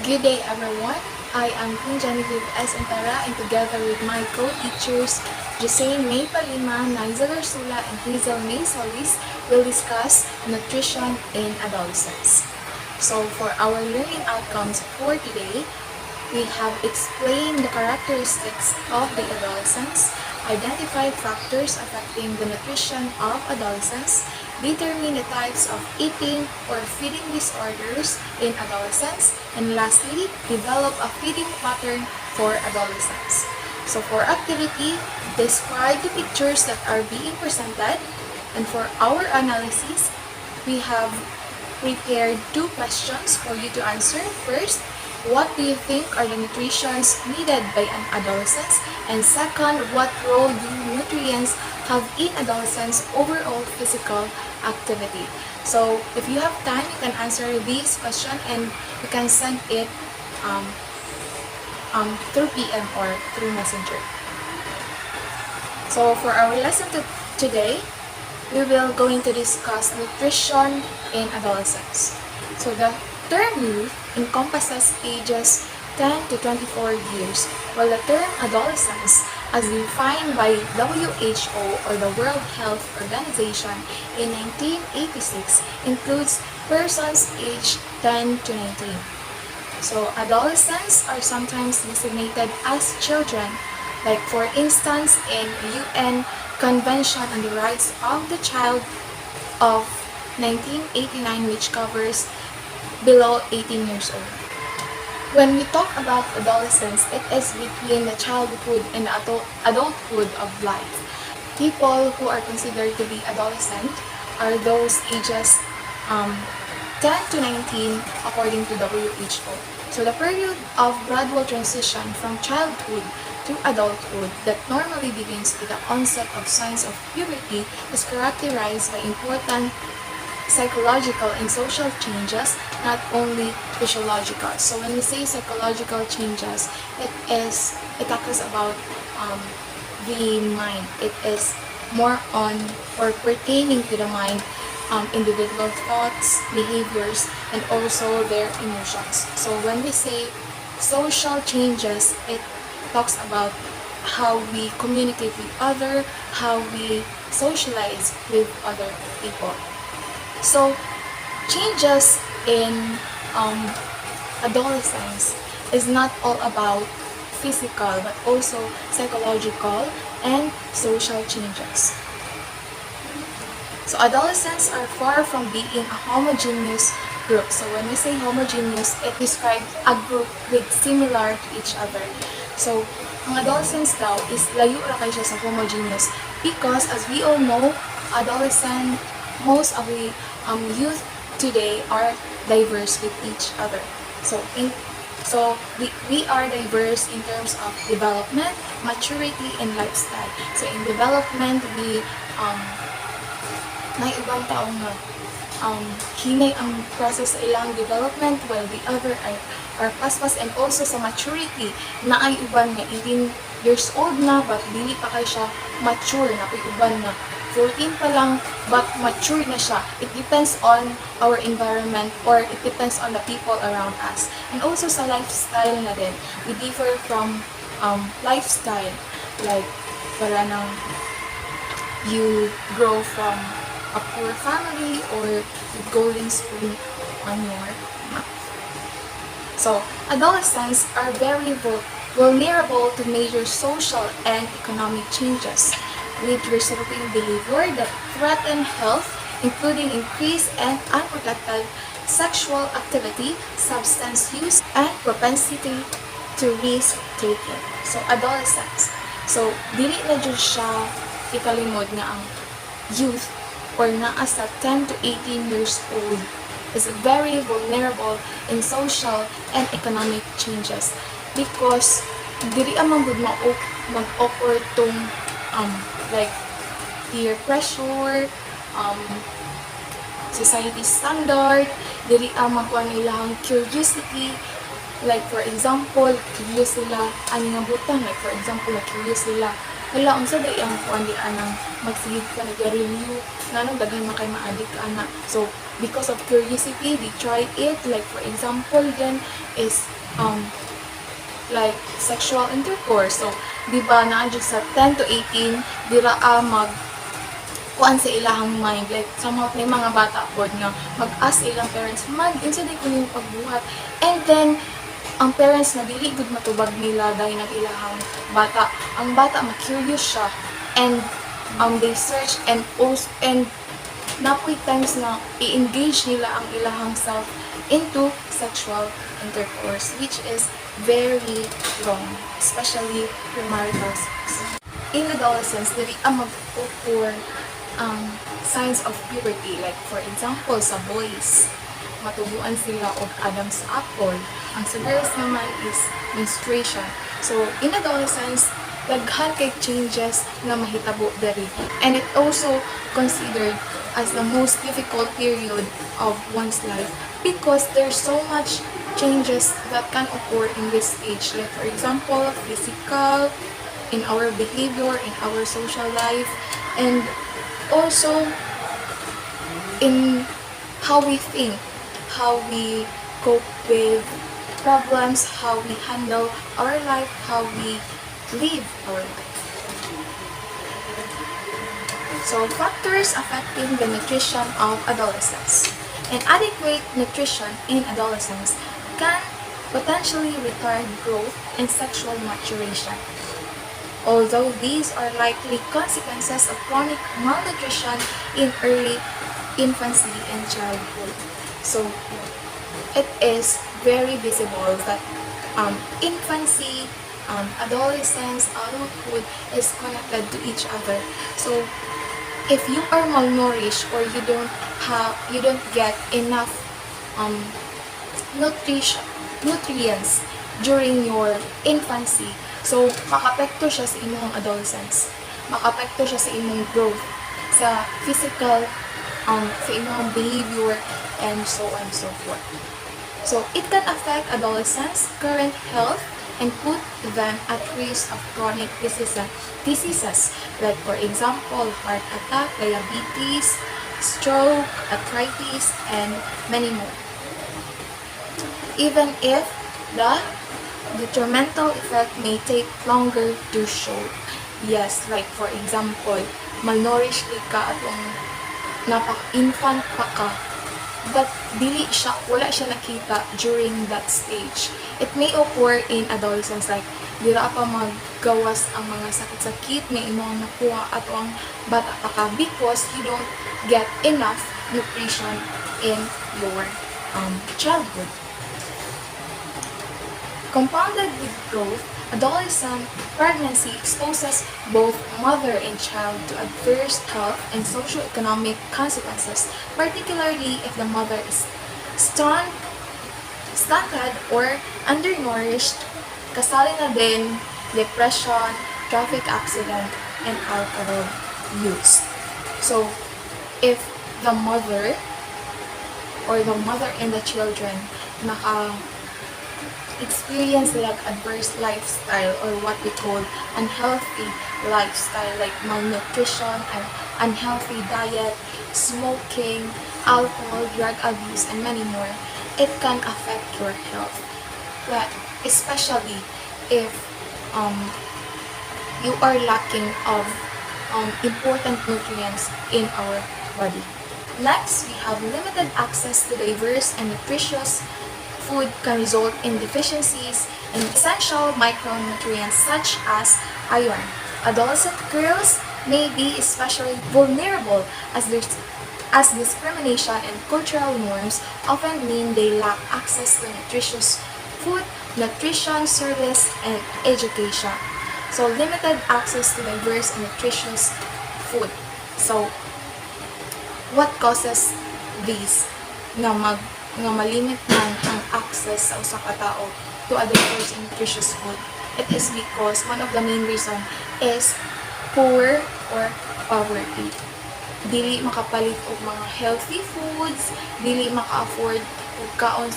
Good day everyone. I am Queen Genevieve S. Antara and together with my co-teachers Josane May Palima, Niza Garsula, and Hazel May Solis will discuss nutrition in adolescence. So for our learning outcomes for today, we have explained the characteristics of the adolescents, identified factors affecting the nutrition of adolescents, determine the types of eating or feeding disorders in adolescents, and lastly, develop a feeding pattern for adolescents. So for activity, describe the pictures that are being presented, and for our analysis, we have prepared two questions for you to answer. First, what do you think are the nutrients needed by an adolescent? And second, what role do nutrients have in adolescents' overall physical activity? So if you have time, you can answer this question and you can send it through PM or through Messenger. So for our lesson today, we will going to discuss nutrition in adolescence. So the term youth encompasses ages 10 to 24 years, while the term adolescence, as defined by WHO or the World Health Organization in 1986, includes persons aged 10 to 19. So adolescents are sometimes designated as children, like for instance in UN Convention on the Rights of the Child of 1989, which covers below 18 years old. When we talk about adolescence, it is between the childhood and adulthood of life. People who are considered to be adolescent are those ages 10 to 19 according to WHO. So the period of gradual transition from childhood to adulthood that normally begins with the onset of signs of puberty is characterized by important psychological and social changes, not only physiological. So when we say psychological changes, it talks about the mind. It is more on or pertaining to the mind, individual thoughts, behaviors, and also their emotions. So when we say social changes, it talks about how we communicate with others, how we socialize with other people. So changes in adolescence is not all about physical but also psychological and social changes. So adolescents are far from being a homogeneous group. So when we say homogeneous, it describes a group with similar to each other. So ang adolescents daw is layo ra kay siya sa homogeneous because as we all know, most of the youth today are diverse with each other. So we are diverse in terms of development, maturity, and lifestyle. So in development, we may ibang tao nga hinay ang process sa ilang development while the other are paspas, and also sa maturity na ay uban nga 18 years old na but dili pa kay siya mature na kay uban na 14 pa lang but mature na siya. It depends on our environment or it depends on the people around us. And also sa lifestyle na din. We differ from lifestyle, like para nang you grow from a poor family or with golden spoon on your mouth. So adolescents are very vulnerable to major social and economic changes, with resulting behavior that threaten health, including increased and unprotected sexual activity, substance use, and propensity to risk-taking. So, adolescents. So, dili na dyan siya ikalimod nga ang youth or naa sa 10 to 18 years old is very vulnerable in social and economic changes because dili amang good mag-occur tong like peer pressure, society standard, dili ang magkuha nilang curiosity. Like for example, curious sila ani nga butang, like for example, curious sila hala, unsa day ang kuan di anang magsigig ka nag-review nganong daghan man kay maadik ka ana. So because of curiosity they try it, like for example then is like sexual intercourse. So di ba naa jud sa 10 to 18 dira mag kuan sa ilahang mind, like somehow may mga bata pod nga mag-ask ilang parents man unsa day ko yung pagbuhat, and then ang parents na dili gud matubag nila dahil ng ilahang bata, ang bata ma-curious siya, and they search and napoy times na i-engage nila ang ilahang self into sexual intercourse, which is very wrong, especially premarital sex. In adolescence, dili ang mag-occur signs of puberty, like for example sa boys matubuan sila og Adam's apple. Ang sa girls naman is menstruation. So in adolescence daghan kay changes na mahitabo diri, and it also considered as the most difficult period of one's life because there's so much changes that can occur in this stage, like for example physical, in our behavior, in our social life, and also in how we think, how we cope with problems, how we handle our life, how we live our life. So, factors affecting the nutrition of adolescents. Inadequate nutrition in adolescence can potentially retard growth and sexual maturation. Although these are likely consequences of chronic malnutrition in early infancy and childhood. So, it is very visible that infancy, adolescence, adulthood is connected to each other. So, if you are malnourished or you don't get enough nutrients during your infancy, so makapekto siya sa imong adolescence, makapekto siya sa imong growth, sa physical, sa imong behavior, and so on and so forth. So it can affect adolescents' current health and put them at risk of chronic diseases like for example heart attack, diabetes, stroke, arthritis, and many more. Even if the detrimental effect may take longer to show. Yes, like for example, malnourished ka atong infant pa ka, but wala siya nakita during that stage. It may occur in adolescence, like dira pa maggawas ang mga sakit-sakit na imong nakuha atong bata pa ka because you don't get enough nutrition in your childhood. Compounded with growth, adolescent pregnancy exposes both mother and child to adverse health and socioeconomic consequences, particularly if the mother is stunted or undernourished. Kasali na din depression, traffic accident, and alcohol use. So, if the mother and the children experience like adverse lifestyle or what we call unhealthy lifestyle, like malnutrition and unhealthy diet, smoking, alcohol, drug abuse, and many more, it can affect your health. But especially if you are lacking of important nutrients in our body. Next, we have limited access to diverse and nutritious food can result in deficiencies in essential micronutrients such as iron. Adolescent girls may be especially vulnerable as discrimination and cultural norms often mean they lack access to nutritious food, nutrition, service, and education. So, limited access to diverse and nutritious food. So, what causes these nga malimit man ang access sa usa ka tawo to a diverse and nutritious food? It is because one of the main reason is poor or poverty. Dili makapalit og mga healthy foods, dili maka-afford og kaon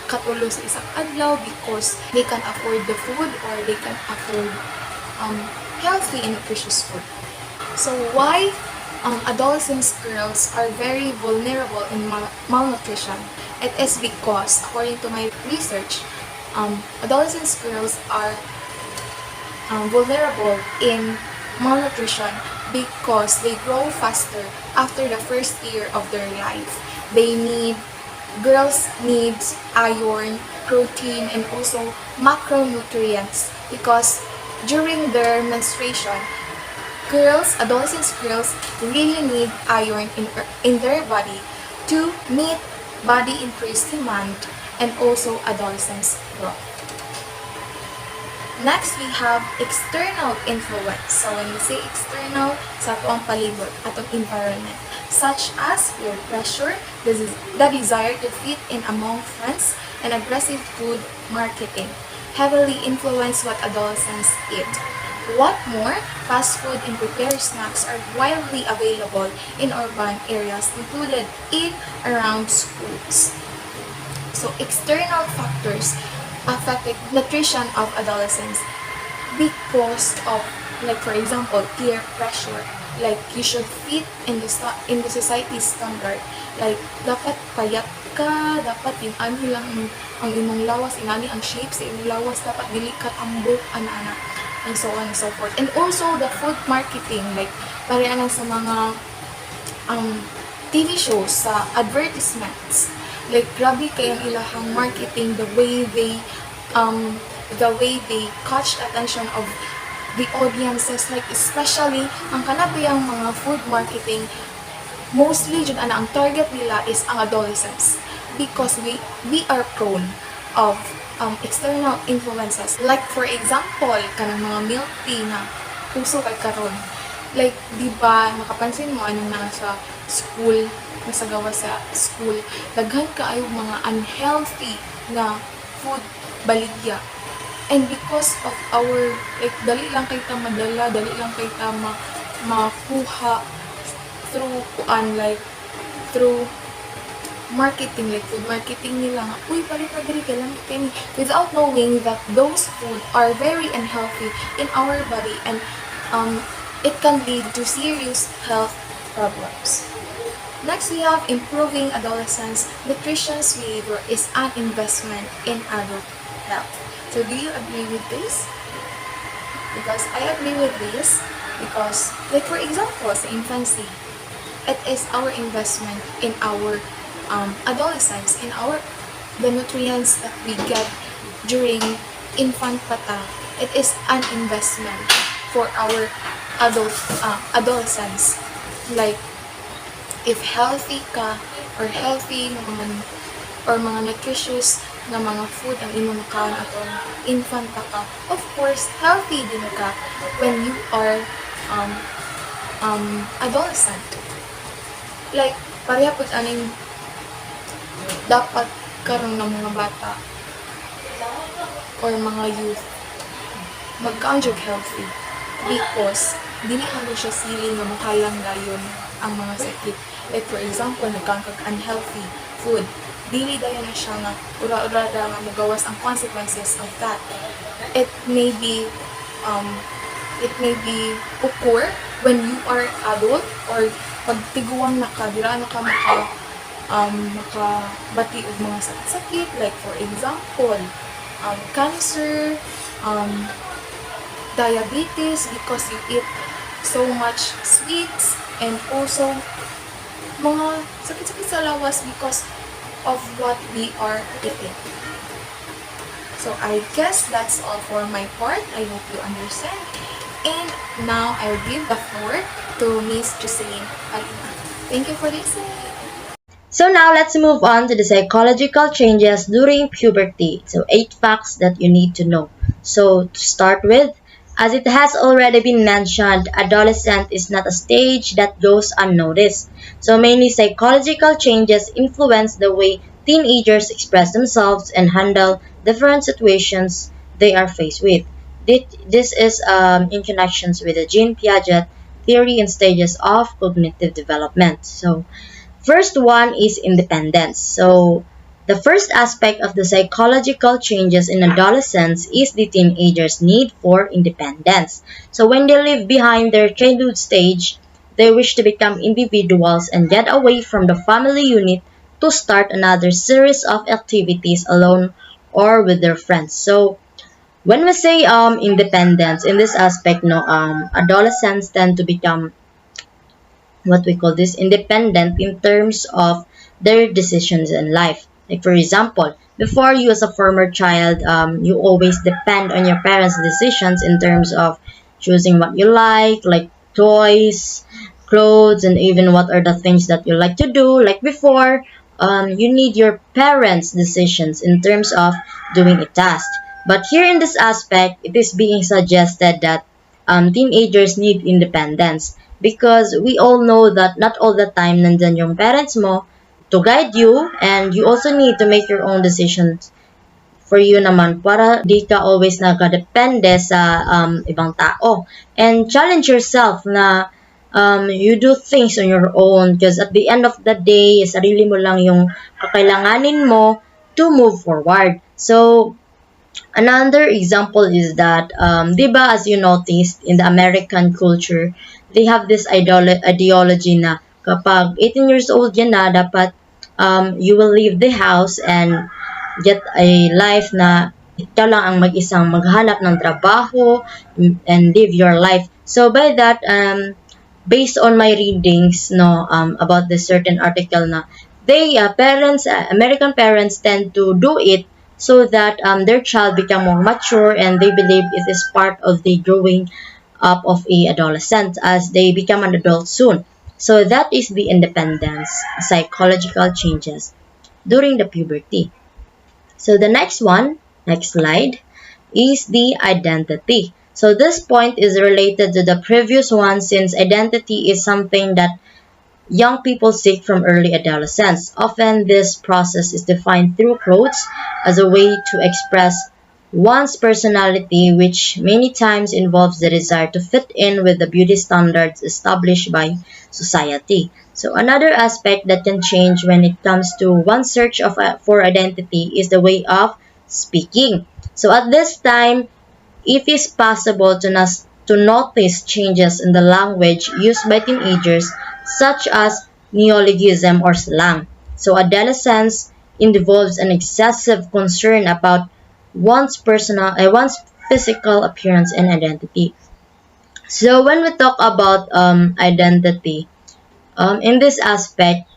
katulo sa isang adlaw because they can afford the food or they can afford healthy and nutritious food. So why adolescent girls are very vulnerable in malnutrition? It is because, according to my research, adolescent girls are vulnerable in malnutrition because they grow faster after the first year of their life. Girls needs iron, protein, and also macronutrients because during their menstruation, adolescent girls really need iron in their body to meet body increased demand and also adolescence growth. Next, we have external influence. So when we say external, sa atong palibot, atong environment, such as peer pressure, the desire to fit in among friends, and aggressive food marketing heavily influence what adolescents eat. What more, fast food and prepared snacks are widely available in urban areas, included in around schools. So external factors affect nutrition of adolescents because of, like for example, peer pressure. Like you should fit in the society's standard. Like dapat payat ka, dapat yung ano lang ang imong lawas, inani ang shape sa imong lawas, dapat dili ka tambok, ana-ana, and so on and so forth. And also the food marketing, like pareha lang sa mga TV shows, sa advertisements. Like grabe kayang ilahang marketing, the way they catch the attention of the audiences, like especially ang kanabiyang mga food marketing, mostly jud ang target nila is ang adolescents because we are prone of external influences. Like for example, kanang mga milk tea na uso kay karon. Like di ba makapansin mo anong nasa school, nasa gawa sa school, daghan kaayo mga unhealthy na food baligya. And because of our, like, dali lang kay ta madala, dali lang kay ta makuha through marketing, like food marketing nila nga, uy, palit na diri ka lang kini, without knowing that those food are very unhealthy in our body and it can lead to serious health problems. Next, we have improving adolescents' nutrition behavior is an investment in adult health. So do you agree with this? Because I agree with this because, like for example, sa infancy, it is our investment in our adolescence, in the nutrients that we get during infant pata. It is an investment for our adolescence. Like, if healthy ka or healthy or mga nutritious na mga food ang imong makaon atong infant pa ka, of course healthy din ka when you are adolescent. Like pareha pud aning dapat karon ng mga bata or mga youth magkaon jud healthy because dili hanggang siya siling nga makalang dayon ang mga sakit. Like for example, nagkaon kag unhealthy food, dili dayon na siya nga ura-ura nga magawas ang consequences of that. It may be occur when you are adult or pag tiguang na ka, dira na ka makabati og mga sakit-sakit, like for example, cancer, diabetes because you eat so much sweets, and also mga sakit-sakit sa lawas because of what we are eating. So I guess that's all for my part. I hope you understand. And now I'll give the floor to Miss Jocelyn Alina. Thank you for listening. So now let's move on to the psychological changes during puberty. So 8 facts that you need to know. So to start with, as it has already been mentioned, adolescent is not a stage that goes unnoticed. So many psychological changes influence the way teenagers express themselves and handle different situations they are faced with. This is in connections with the Jean Piaget theory and stages of cognitive development. So first one is independence. So The first aspect of the psychological changes in adolescence is the teenagers' need for independence. So when they leave behind their childhood stage, they wish to become individuals and get away from the family unit to start another series of activities alone or with their friends. So when we say independence in this aspect, no, adolescents tend to become what we call this independent in terms of their decisions in life. Like for example, before you as a former child, you always depend on your parents' decisions in terms of choosing what you like toys, clothes, and even what are the things that you like to do. Like before, you need your parents' decisions in terms of doing a task. But here in this aspect, it is being suggested that teenagers need independence because we all know that not all the time nandyan yung parents mo to guide you, and you also need to make your own decisions for you naman para di ka always nakadepende sa ibang tao. And challenge yourself na you do things on your own because at the end of the day, sarili mo lang yung kakailanganin mo to move forward. So, another example is that, diba, as you noticed, in the American culture, they have this ideology na kapag 18 years old yan na, dapat you will leave the house and get a life na ikaw lang ang mag-isang maghanap ng trabaho and live your life. So by that, based on my readings no about this certain article na they parents American parents tend to do it so that their child become more mature, and they believe it is part of the growing up of a adolescent as they become an adult soon. So that is the independence psychological changes during the puberty. So the next slide, is the identity. So this point is related to the previous one since identity is something that young people seek from early adolescence. Often this process is defined through clothes as a way to express one's personality, which many times involves the desire to fit in with the beauty standards established by society. So another aspect that can change when it comes to one's search for identity is the way of speaking. So at this time, it is possible to notice changes in the language used by teenagers, such as neologism or slang. So adolescence involves an excessive concern about one's physical appearance and identity. So when we talk about identity, in this aspect,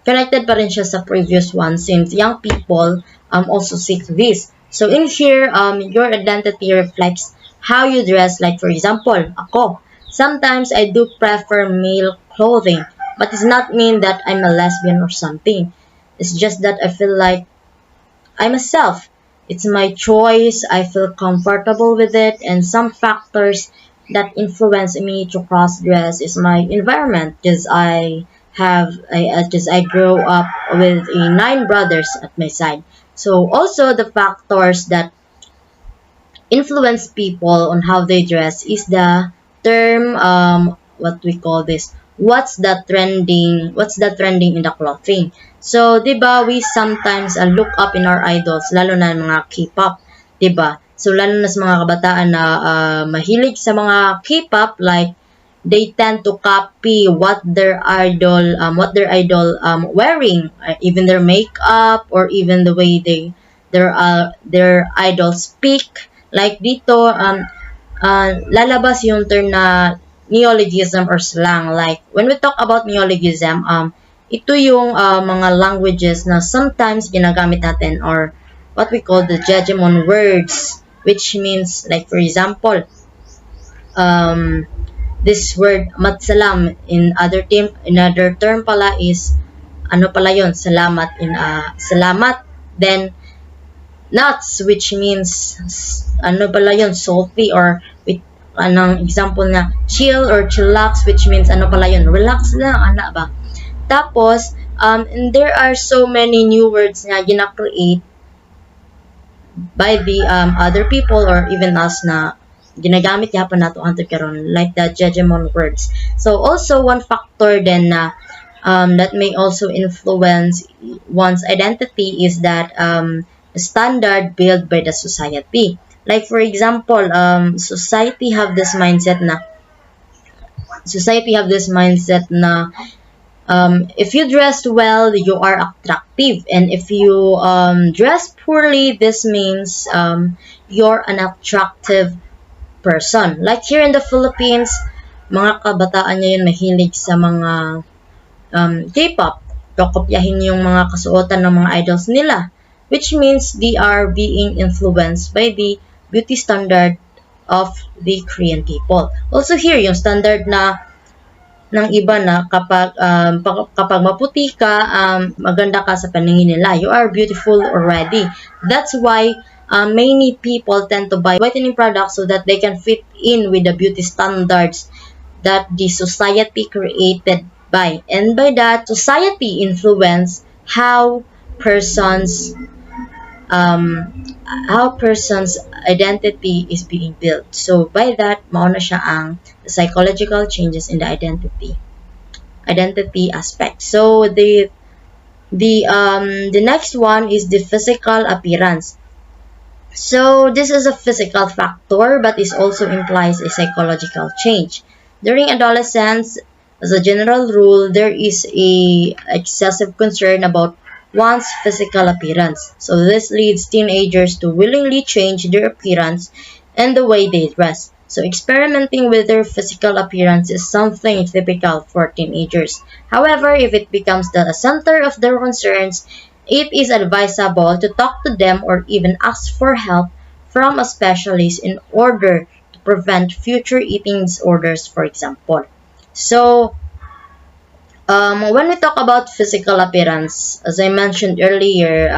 connected pa rin siya sa previous one since young people also seek this. So in here, your identity reflects how you dress. Like for example, ako, sometimes I do prefer male clothing, but it's not mean that I'm a lesbian or something. It's just that I feel like I'm myself. It's my choice. I feel comfortable with it, and some factors that influence me to cross-dress is my environment because I grew up with 9 brothers at my side. So also the factors that influence people on how they dress is the term what we call this, what's the trending in the clothing. So 'di ba, we sometimes look up in our idols, lalo na mga K-pop, 'di ba? So lalo na sa mga kabataan na mahilig sa mga K-pop, like they tend to copy what their idol wearing, even their makeup or even the way their idols speak. Like dito lalabas yung term na neologism or slang. Like when we talk about neologism, ito yung mga languages na sometimes ginagamit natin, or what we call the hegemon words, which means like for example, this word matsalam in other term pala is ano pala yon, salamat salamat. Then nuts, which means ano pala yon, salty, or with anong example na chill or chillax, which means ano pala yon, relax lang, ana ba. Tapos and there are so many new words na gina-create by the other people or even us na ginagamit yapon nato hangtod karon, like the hegemon words. So also one factor then na that may also influence one's identity is that the standard built by the society. Like for example, society have this mindset na if you dress well, you are attractive, and if you dress poorly, this means you're an attractive person. Like here in the Philippines, mga kabataan ngayon mahilig sa mga K-pop. Kokopyahin yung mga kasuotan ng mga idols nila, which means they are being influenced by the beauty standard of the Korean people. Also here, yung standard na ng iba na kapag maputi ka, maganda ka sa paningin nila. You are beautiful already. That's why many people tend to buy whitening products so that they can fit in with the beauty standards that the society created by. And by that, society influence how person's identity is being built. So by that, mauna siya ang the psychological changes in the identity aspect. So the next one is the physical appearance. So this is a physical factor, but it also implies a psychological change. During adolescence, as a general rule, there is a excessive concern about one's physical appearance. So this leads teenagers to willingly change their appearance and the way they dress. So experimenting with their physical appearance is something typical for teenagers. However, if it becomes the center of their concerns, it is advisable to talk to them or even ask for help from a specialist in order to prevent future eating disorders, for example. So, when we talk about physical appearance, as I mentioned earlier,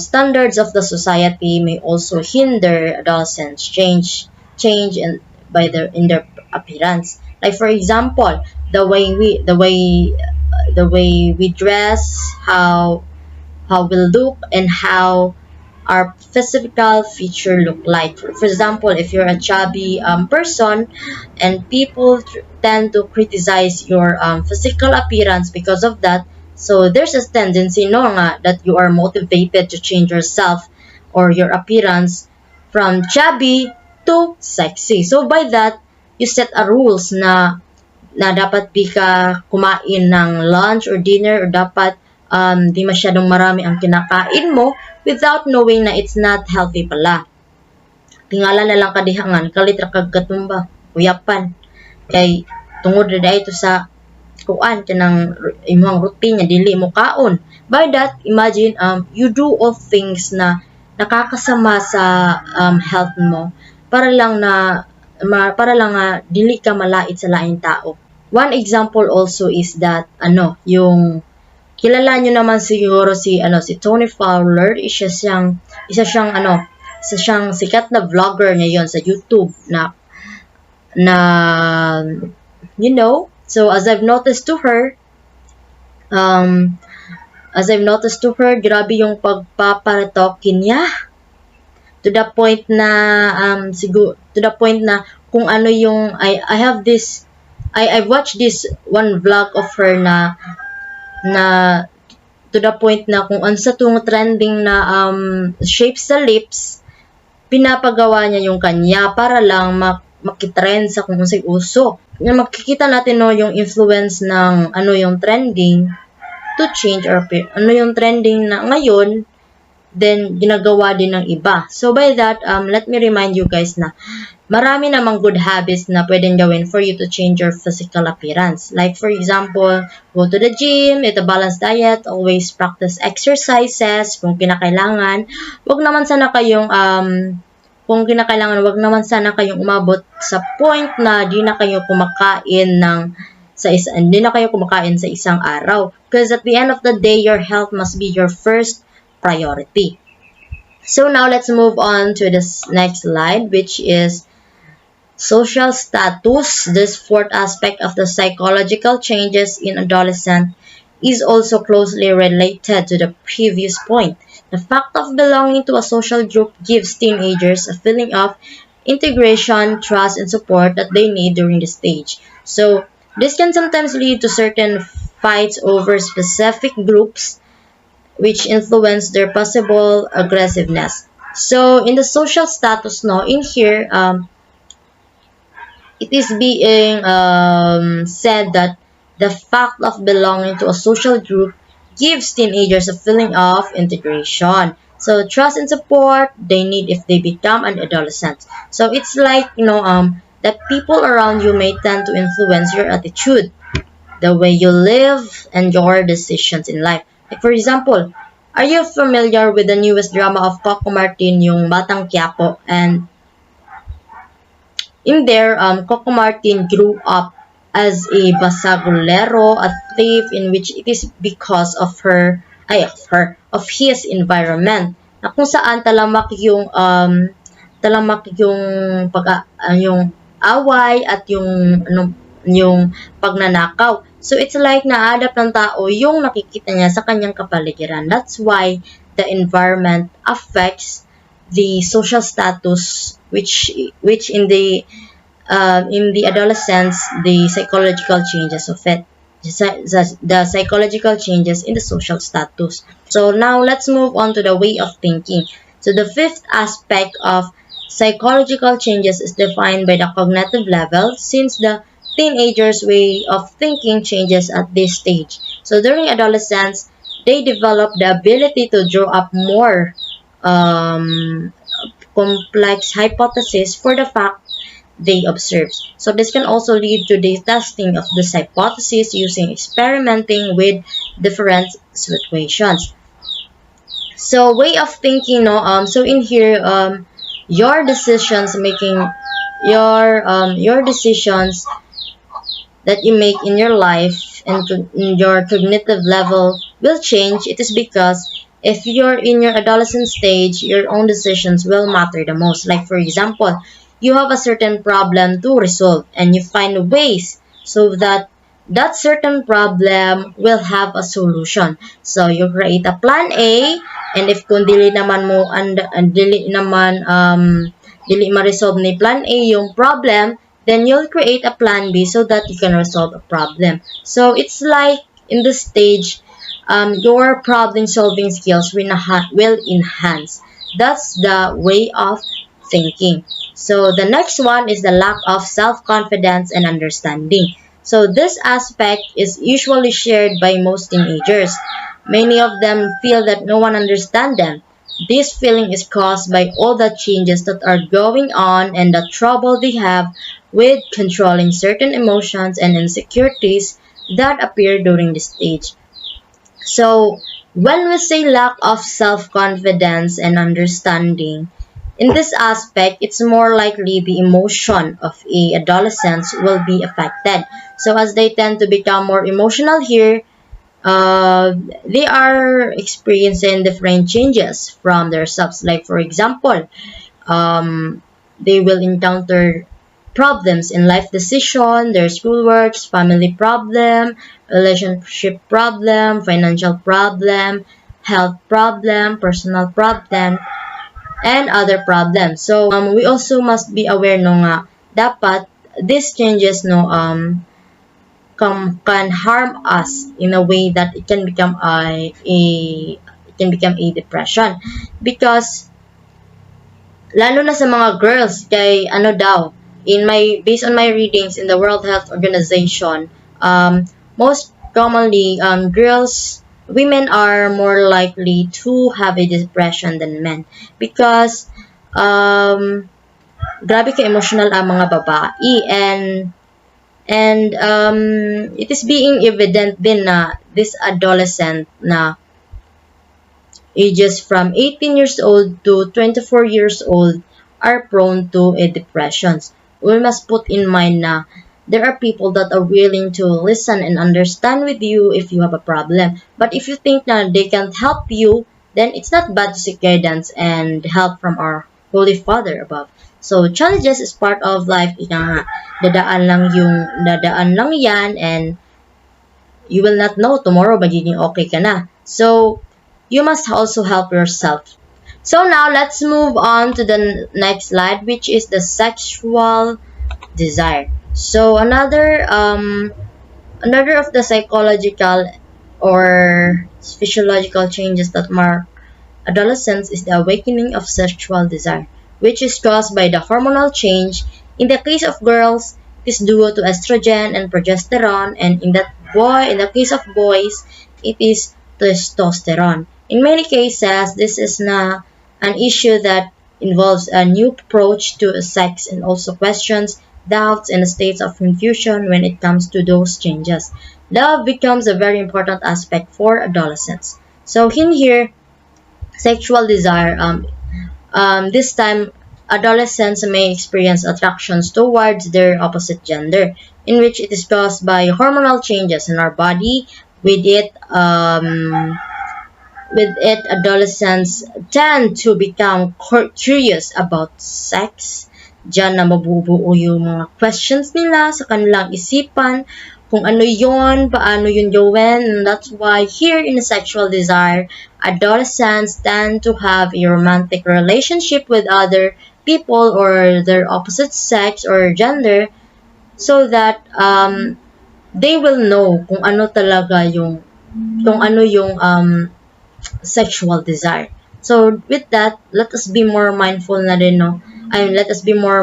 standards of the society may also hinder adolescents change in their appearance. Like for example, the way we dress, how we look, and how our physical feature look like. For example, if you're a chubby person, and people tend to criticize your physical appearance because of that, so there's a tendency that you are motivated to change yourself or your appearance from chubby to sexy. So by that, you set a rules na dapat di ka kumain ng lunch or dinner, or dapat di masyadong marami ang kinakain mo without knowing na it's not healthy pala. Tingala na lang kadihangan, kalitra kag katumba, uyapan. Kay tungod na ito sa kuan kanang imong routine nga dili mo kaon. By that, imagine you do all things na nakakasama sa health mo para lang dili ka malait sa laing tao. One example also is that yung kilala nyo naman siguro si Tony Fowler. Isa siyang sikat na vlogger ngayon sa YouTube na so as I've noticed to her, grabe yung pagpaparatokin niya to the point na kung ano yung I've watched this one vlog of her na to the point na kung ansa tong trending na shape sa lips, pinapagawa niya yung kanya para lang makitrend sa kung unsay uso. Makikita natin yung influence ng yung trending to change or yung trending na ngayon, then ginagawa din ng iba. So by that, let me remind you guys na marami namang good habits na pwedeng gawin for you to change your physical appearance. Like for example, go to the gym, eat a balanced diet, always practice exercises kung kinakailangan. Wag naman sana kayong umabot sa point na di na kayo kumakain sa isang araw. Because at the end of the day, your health must be your first priority. So now let's move on to this next slide, which is social status. This fourth aspect of the psychological changes in adolescence is also closely related to the previous point. The fact of belonging to a social group gives teenagers a feeling of integration, trust, and support that they need during this stage. So This can sometimes lead to certain fights over specific groups, which influence their possible aggressiveness. So in the social status now, in here, it is being said that the fact of belonging to a social group gives teenagers a feeling of integration. So trust and support they need if they become an adolescent. So it's like that people around you may tend to influence your attitude, the way you live, and your decisions in life. Like for example, are you familiar with the newest drama of Coco Martin, yung Batang Quiapo? And in there, Coco Martin grew up as a basagulero, a thief, in which it is because of his environment, na kung saan talamak yung yung away at yung pagnanakaw. So it's like na-adapt ng tao yung nakikita niya sa kanyang kapaligiran. That's why the environment affects the social status, which in the adolescence, the psychological changes of it, the psychological changes in the social status. So now let's move on to the way of thinking. So the fifth aspect of psychological changes is defined by the cognitive level, since the teenagers' way of thinking changes at this stage. So during adolescence, they develop the ability to draw up more complex hypotheses for the fact they observe. So this can also lead to the testing of this hypothesis using experimenting with different situations. So way of thinking, no. So in here, your decisions making, your decisions that you make in your life and in your cognitive level will change. It is because if you're in your adolescent stage, your own decisions will matter the most. Like for example, you have a certain problem to resolve and you find ways so that that certain problem will have a solution. So you create a plan A, and if kung dili naman mo and dili ma-resolve ni plan A yung problem, then you'll create a plan B so that you can resolve a problem. So it's like in this stage, your problem solving skills will enhance. That's the way of thinking. So the next one is the lack of self-confidence and understanding. So this aspect is usually shared by most teenagers. Many of them feel that no one understands them. This feeling is caused by all the changes that are going on and the trouble they have with controlling certain emotions and insecurities that appear during this stage. So, when we say lack of self-confidence and understanding, in this aspect, it's more likely the emotion of a adolescent will be affected. So, as they tend to become more emotional here, they are experiencing different changes from themselves. Like, for example, they will encounter problems in life decision, their schoolworks, family problem, relationship problem, financial problem, health problem, personal problem, and other problems. So we also must be aware no nga dapat these changes can harm us in a way that it can become a depression, because lalo na sa mga girls kay based on my readings in the World Health Organization, most commonly women are more likely to have a depression than men, because grabe ka emotional ang mga babae, and it is being evident din na this adolescent na ages from 18 years old to 24 years old are prone to a depressions. We must put in mind na there are people that are willing to listen and understand with you if you have a problem. But if you think na they can't help you, then it's not bad to seek guidance and help from our Holy Father above. So challenges is part of life. Ika nga, dadaan lang yan, and you will not know tomorrow magiging okay ka na. So you must also help yourself. So now let's move on to the next slide, which is the sexual desire. So another Another of the psychological or physiological changes that mark adolescence is the awakening of sexual desire, which is caused by the hormonal change. In the case of girls, it is due to estrogen and progesterone, and in the case of boys, it is testosterone. In many cases, this is an issue that involves a new approach to sex and also questions, doubts, and states of confusion when it comes to those changes. Love becomes a very important aspect for adolescents. So in here, sexual desire. This time, adolescents may experience attractions towards their opposite gender, in which it is caused by hormonal changes in our body. With it, adolescents tend to become curious about sex. Diyan na mabubuo yung mga questions nila sa kanilang isipan, kung ano yon, paano yun gawin. And that's why here in sexual desire, adolescents tend to have a romantic relationship with other people or their opposite sex or gender, so that they will know kung ano yung sexual desire. So with that, let us be more mindful na rin, no? Let us be more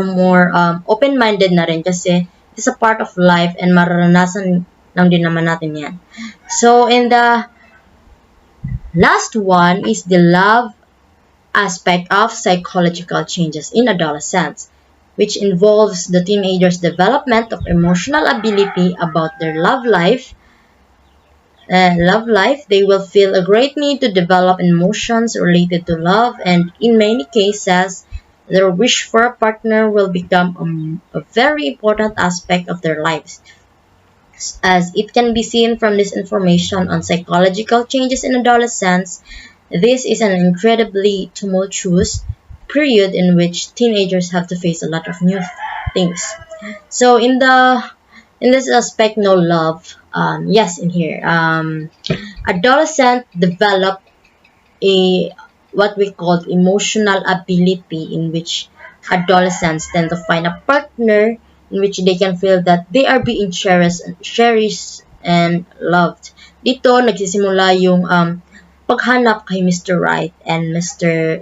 open-minded na rin kasi it's a part of life and mararanasan lang din naman natin yan. So in the last one is the love aspect of psychological changes in adolescence, which involves the teenagers' development of emotional ability about their love life. They will feel a great need to develop emotions related to love, and in many cases, their wish for a partner will become a very important aspect of their lives. As it can be seen from this information on psychological changes in adolescence, this is an incredibly tumultuous period in which teenagers have to face a lot of new things. So in this aspect, no love. Yes, in here, adolescents develop a what we call emotional ability, in which adolescents tend to find a partner in which they can feel that they are being cherished and loved. Dito nagsisimula yung paghanap kay Mr. Right and Mr.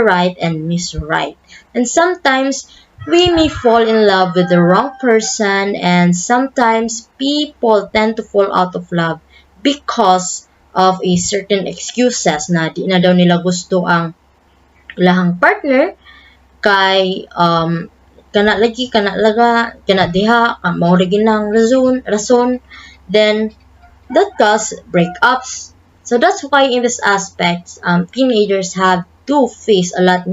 Right and Miss Right. And sometimes we may fall in love with the wrong person, and sometimes people tend to fall out of love because of a certain excuses na di na daw nila gusto ang lahang partner kay kana lagi kana laga kana diha mao lagi nang rason, then that cause breakups. So that's why in this aspect, teenagers have to face a lot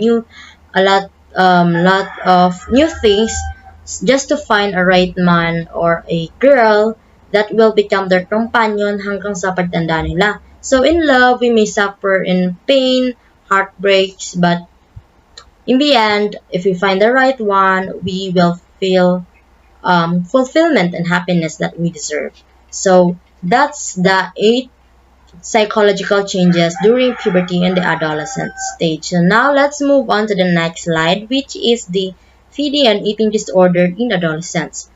of new things just to find a right man or a girl that will become their companion hanggang sa pagtanda nila. So in love, we may suffer in pain, heartbreaks, but in the end, if we find the right one, we will feel fulfillment and happiness that we deserve. So that's the 8 psychological changes during puberty and the adolescent stage. So now let's move on to the next slide, which is the feeding and eating disorder in adolescence.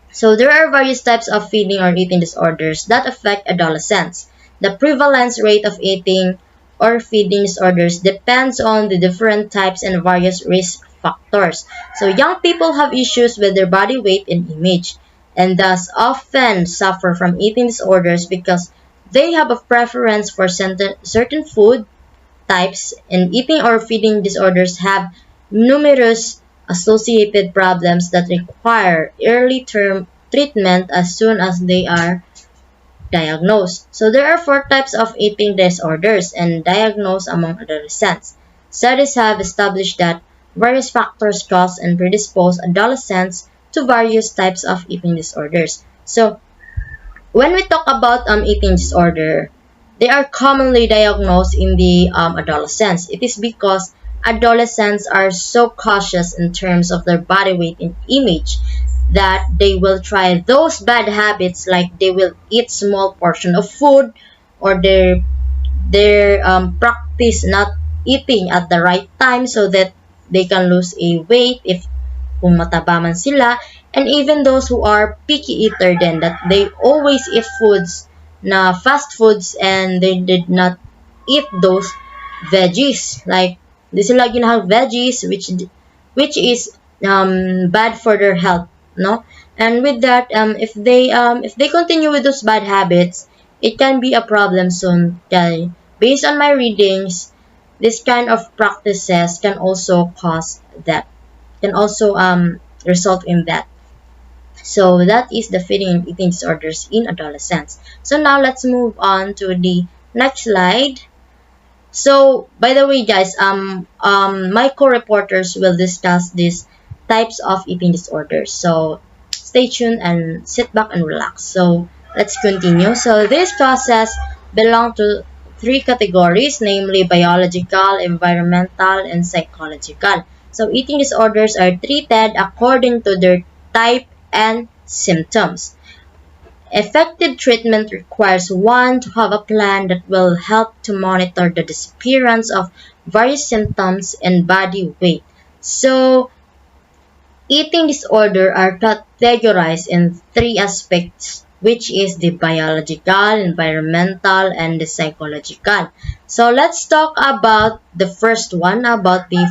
So there are various types of feeding or eating disorders that affect adolescents. The prevalence rate of eating or feeding disorders depends on the different types and various risk factors. So young people have issues with their body weight and image, and thus often suffer from eating disorders because they have a preference for certain food types, and eating or feeding disorders have numerous associated problems that require early term treatment as soon as they are diagnosed. So there are 4 types of eating disorders and diagnosed among adolescents. Studies have established that various factors cause and predispose adolescents to various types of eating disorders. So when we talk about eating disorder, they are commonly diagnosed in the adolescents. It is because adolescents are so cautious in terms of their body weight and image that they will try those bad habits, like they will eat small portion of food, or their practice not eating at the right time so that they can lose a weight if kung mataba man sila, And even those who are picky eater then, that they always eat foods na fast foods and they did not eat those veggies. Like, di sila ginahag veggies which is bad for their health, no? And with that, if they continue with those bad habits, it can be a problem soon. Okay? Based on my readings, this kind of practices can also cause that, can also result in that. So that is the feeding and eating disorders in adolescence. So now let's move on to the next slide. So, by the way, guys, my co-reporters will discuss these types of eating disorders. So, stay tuned and sit back and relax. So, let's continue. So, these causes belong to three categories, namely biological, environmental, and psychological. So, eating disorders are treated according to their type and symptoms. Effective treatment requires one to have a plan that will help to monitor the disappearance of various symptoms and body weight. So, eating disorder are categorized in three aspects, which is the biological, environmental, and the psychological. So let's talk about the first one, about the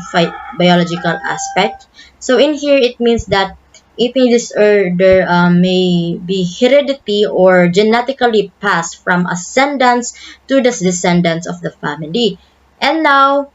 biological aspect. So in here, it means that eating disorder may be heredity or genetically passed from ascendants to the descendants of the family. And now,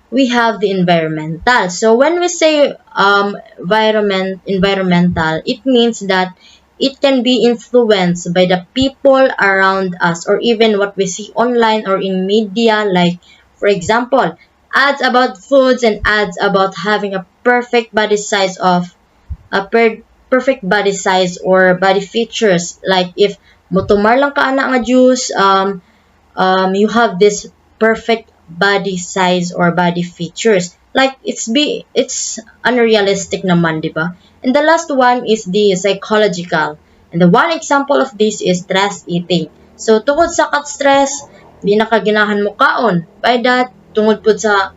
we have the environmental. So when we say environmental, it means that it can be influenced by the people around us or even what we see online or in media, like, for example, ads about foods and ads about having a perfect body size of a perfect body size or body features. Like if motumar lang ka ana nga juice, you have this perfect body size or body features. Like it's unrealistic naman, di ba? And the last one is the psychological. And the one example of this is stress eating. So tungod sa stress, di na ka ginahan mo kaon. By that, tungod po sa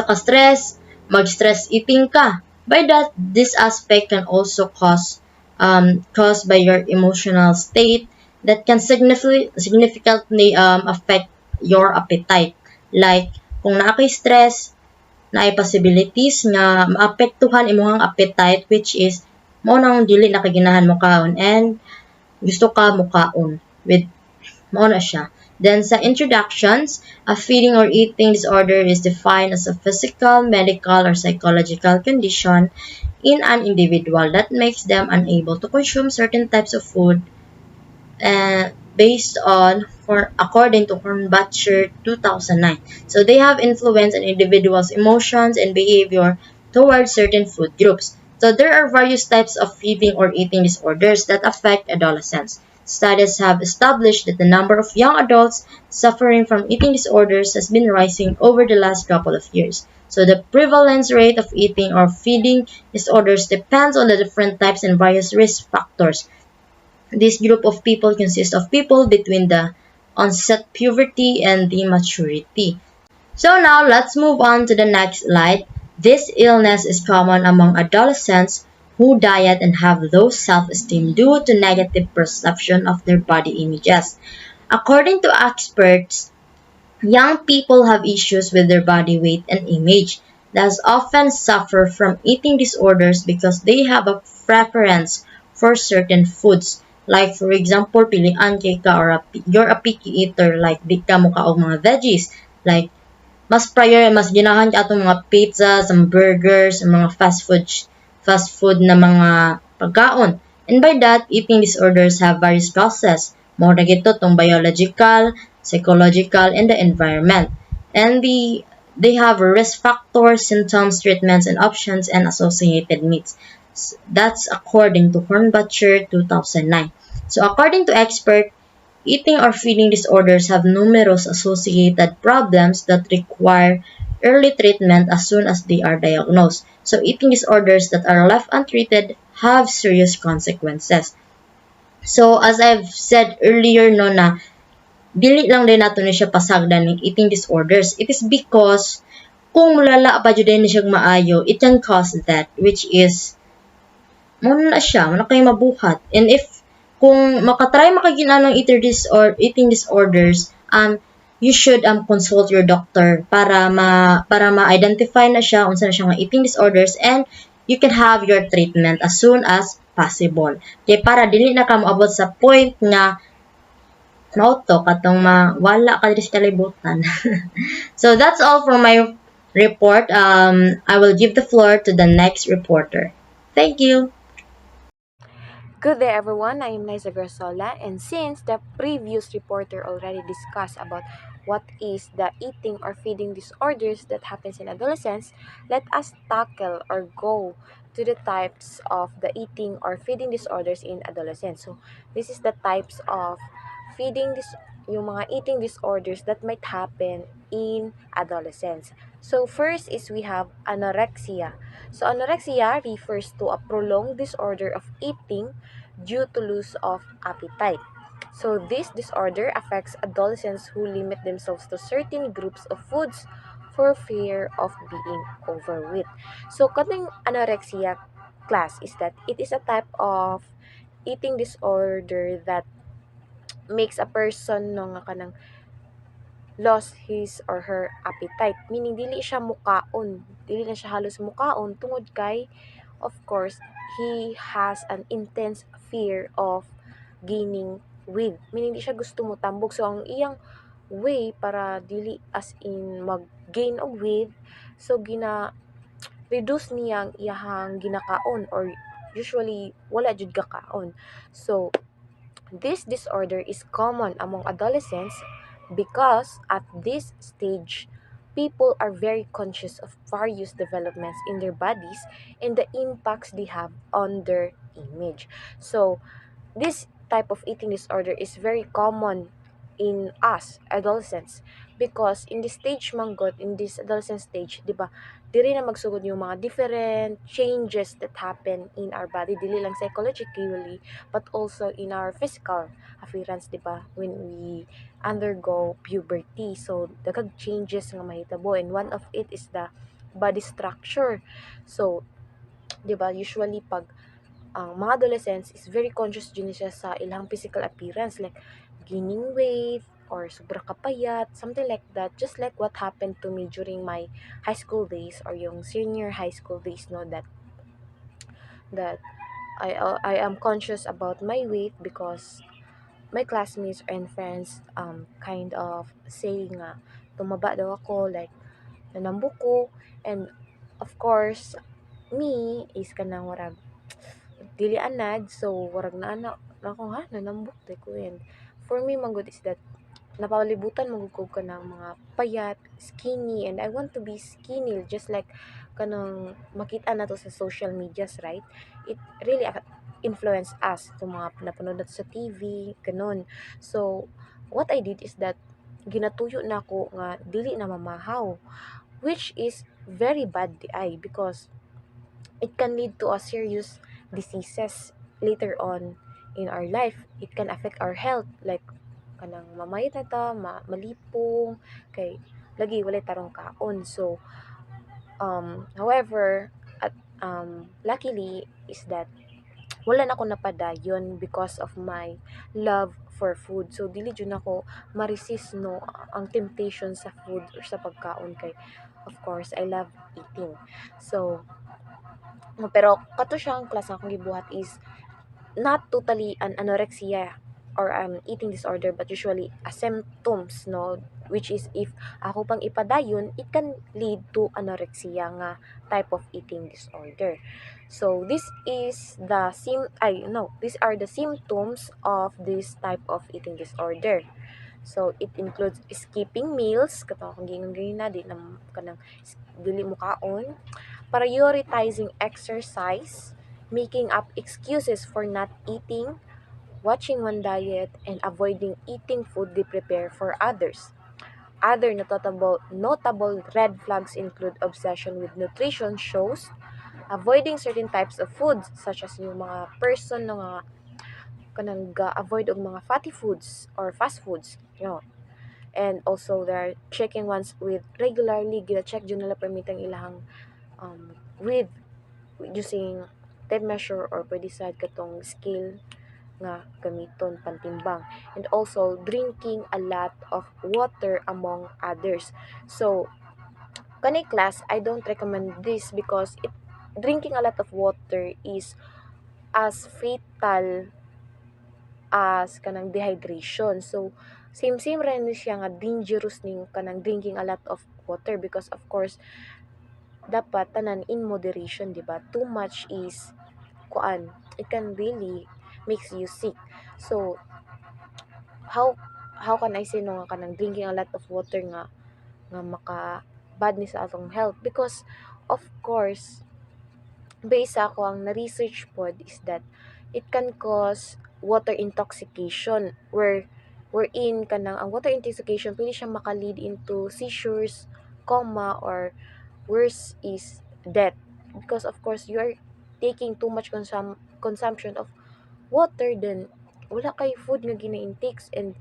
ka-stress, mag-stress eating ka. By that, this aspect can also caused by your emotional state that can significantly affect your appetite. Like, kung naakay stress, naay possibilities nga maapektuhan imong appetite, which is mo nang dili nakaginahan mo kaon and gusto ka mo kaon with mo na siya. Then sa introductions, a feeding or eating disorder is defined as a physical, medical, or psychological condition in an individual that makes them unable to consume certain types of food based on, according to Hornbacher 2009. So they have influence on individuals' emotions and behavior towards certain food groups. So there are various types of feeding or eating disorders that affect adolescents. Studies have established that the number of young adults suffering from eating disorders has been rising over the last couple of years. So the prevalence rate of eating or feeding disorders depends on the different types and various risk factors. This group of people consists of people between the onset puberty and the maturity. So now let's move on to the next slide. This illness is common among adolescents who diet and have low self-esteem due to negative perception of their body images. According to experts, young people have issues with their body weight and image. Thus often suffer from eating disorders because they have a preference for certain foods. Like for example, pilian kay ka or you're a picky eater, like di ka mo kaog mga veggies. Like mas ginahan ka atong mga pizzas, some burgers, mga fast food na mga pagkaon. And by that, eating disorders have various causes. More na gito tong biological, psychological, and the environment. And they have risk factors, symptoms, treatments, and options, and associated needs. That's according to Hornbacher 2009. So according to expert, eating or feeding disorders have numerous associated problems that require early treatment as soon as they are diagnosed. So eating disorders that are left untreated have serious consequences. So as I've said earlier no na dili lang din nato ni siya pasagdan ng eating disorders. It is because kung mulala pa jud ni siya maayo, it can cause that, which is muna na siya, muna kayo mabuhat. And if kung makatry makagina ng eating disorders, you should consult your doctor para ma-identify na siya unsa na siya nga eating disorders, and you can have your treatment as soon as possible. Kay para dili na ka moabot sa point nga mauto katong mawala ka diri sa kalibutan. So that's all from my report. I will give the floor to the next reporter. Thank you. Good day everyone, I am Liza Grasola, and since the previous reporter already discussed about what is the eating or feeding disorders that happens in adolescence, let us tackle or go to the types of the eating or feeding disorders in adolescence. So this is the types of yung mga eating disorders that might happen in adolescence. So first is we have anorexia. So anorexia refers to a prolonged disorder of eating due to loss of appetite. So this disorder affects adolescents who limit themselves to certain groups of foods for fear of being overweight. So kaning anorexia class is that it is a type of eating disorder that makes a person no nga kanang lost his or her appetite, meaning dili siya mukaon, dili na siya halos mukaon tungod kay of course he has an intense fear of gaining weight, meaning di siya gusto mo tambok. So ang iyang way para dili as in mag gain og weight, so gina reduce niya ang iyahang ginakaon, or usually wala jud kakaon. So this disorder is common among adolescents because at this stage, people are very conscious of various developments in their bodies and the impacts they have on their image. So, this type of eating disorder is very common in us adolescents because in this stage manggot, in this adolescent stage, di ba, diri na magsugod yung mga different changes that happen in our body, dili lang psychologically but also in our physical appearance, di ba, when we undergo puberty. So dagag changes nga mahitabo, and one of it is the body structure. So di ba, usually pag ang mga adolescents is very conscious din siya sa ilang physical appearance, like gaining weight or sobra kapayat, something like that, just like what happened to me during my high school days or yung senior high school days, no, that I am conscious about my weight because my classmates and friends kind of saying nga tumaba daw ako, like nanambok ko, and of course me is kanang warag dili anad, so warag na ana ako ha nanambok day ko. And for me manggod is that napalibutan magud ko ka ng mga payat, skinny, and I want to be skinny just like kanang makita na to sa social medias, right? It really influence us to mga napanood nato sa TV, ganon. So what I did is that ginatuyo na ako nga dili na mamahaw, which is very bad di ay, because it can lead to a serious diseases later on in our life. It can affect our health, like kanang mamayat na ta, malipong, kay lagi walay tarong kaon. So however, at luckily is that wala na ako napadayon because of my love for food. So dili jud nako ma-resist no ang temptation sa food or sa pagkaon, kay of course I love eating. So pero kato siyang klase akong gibuhat is not totally an anorexia or an eating disorder, but usually a symptoms, no, which is if ako pang ipadayon, it can lead to anorexia nga type of eating disorder. So this is the these are the symptoms of this type of eating disorder. So it includes skipping meals, katong akong gingon na di na kanang dili mo kaon, prioritizing exercise, making up excuses for not eating, watching one diet, and avoiding eating food they prepare for others. Other notable red flags include obsession with nutrition shows, avoiding certain types of foods such as yung mga person na nga kanang avoid og mga fatty foods or fast foods, and also they're checking ones with regularly, gina check jud nila permitang ilahang with using tape measure or pwede sad katong scale nga gamiton pantimbang, and also drinking a lot of water among others. So kanay class, I don't recommend this because drinking a lot of water is as fatal as kanang dehydration. So same ra ni siya nga dangerous ning kanang drinking a lot of water, because of course dapat tanan in moderation, di ba? Too much is kuan, it can really makes you sick. So how can I say no nga kanang drinking a lot of water nga maka bad ni sa atong health? Because of course based sa ako ang na-research pod is that it can cause water intoxication, wherein kanang ang water intoxication pwede siya maka-lead into seizures, coma, or worse is death, because of course you are taking too much consumption of water, then wala kay food nga gina-intakes, and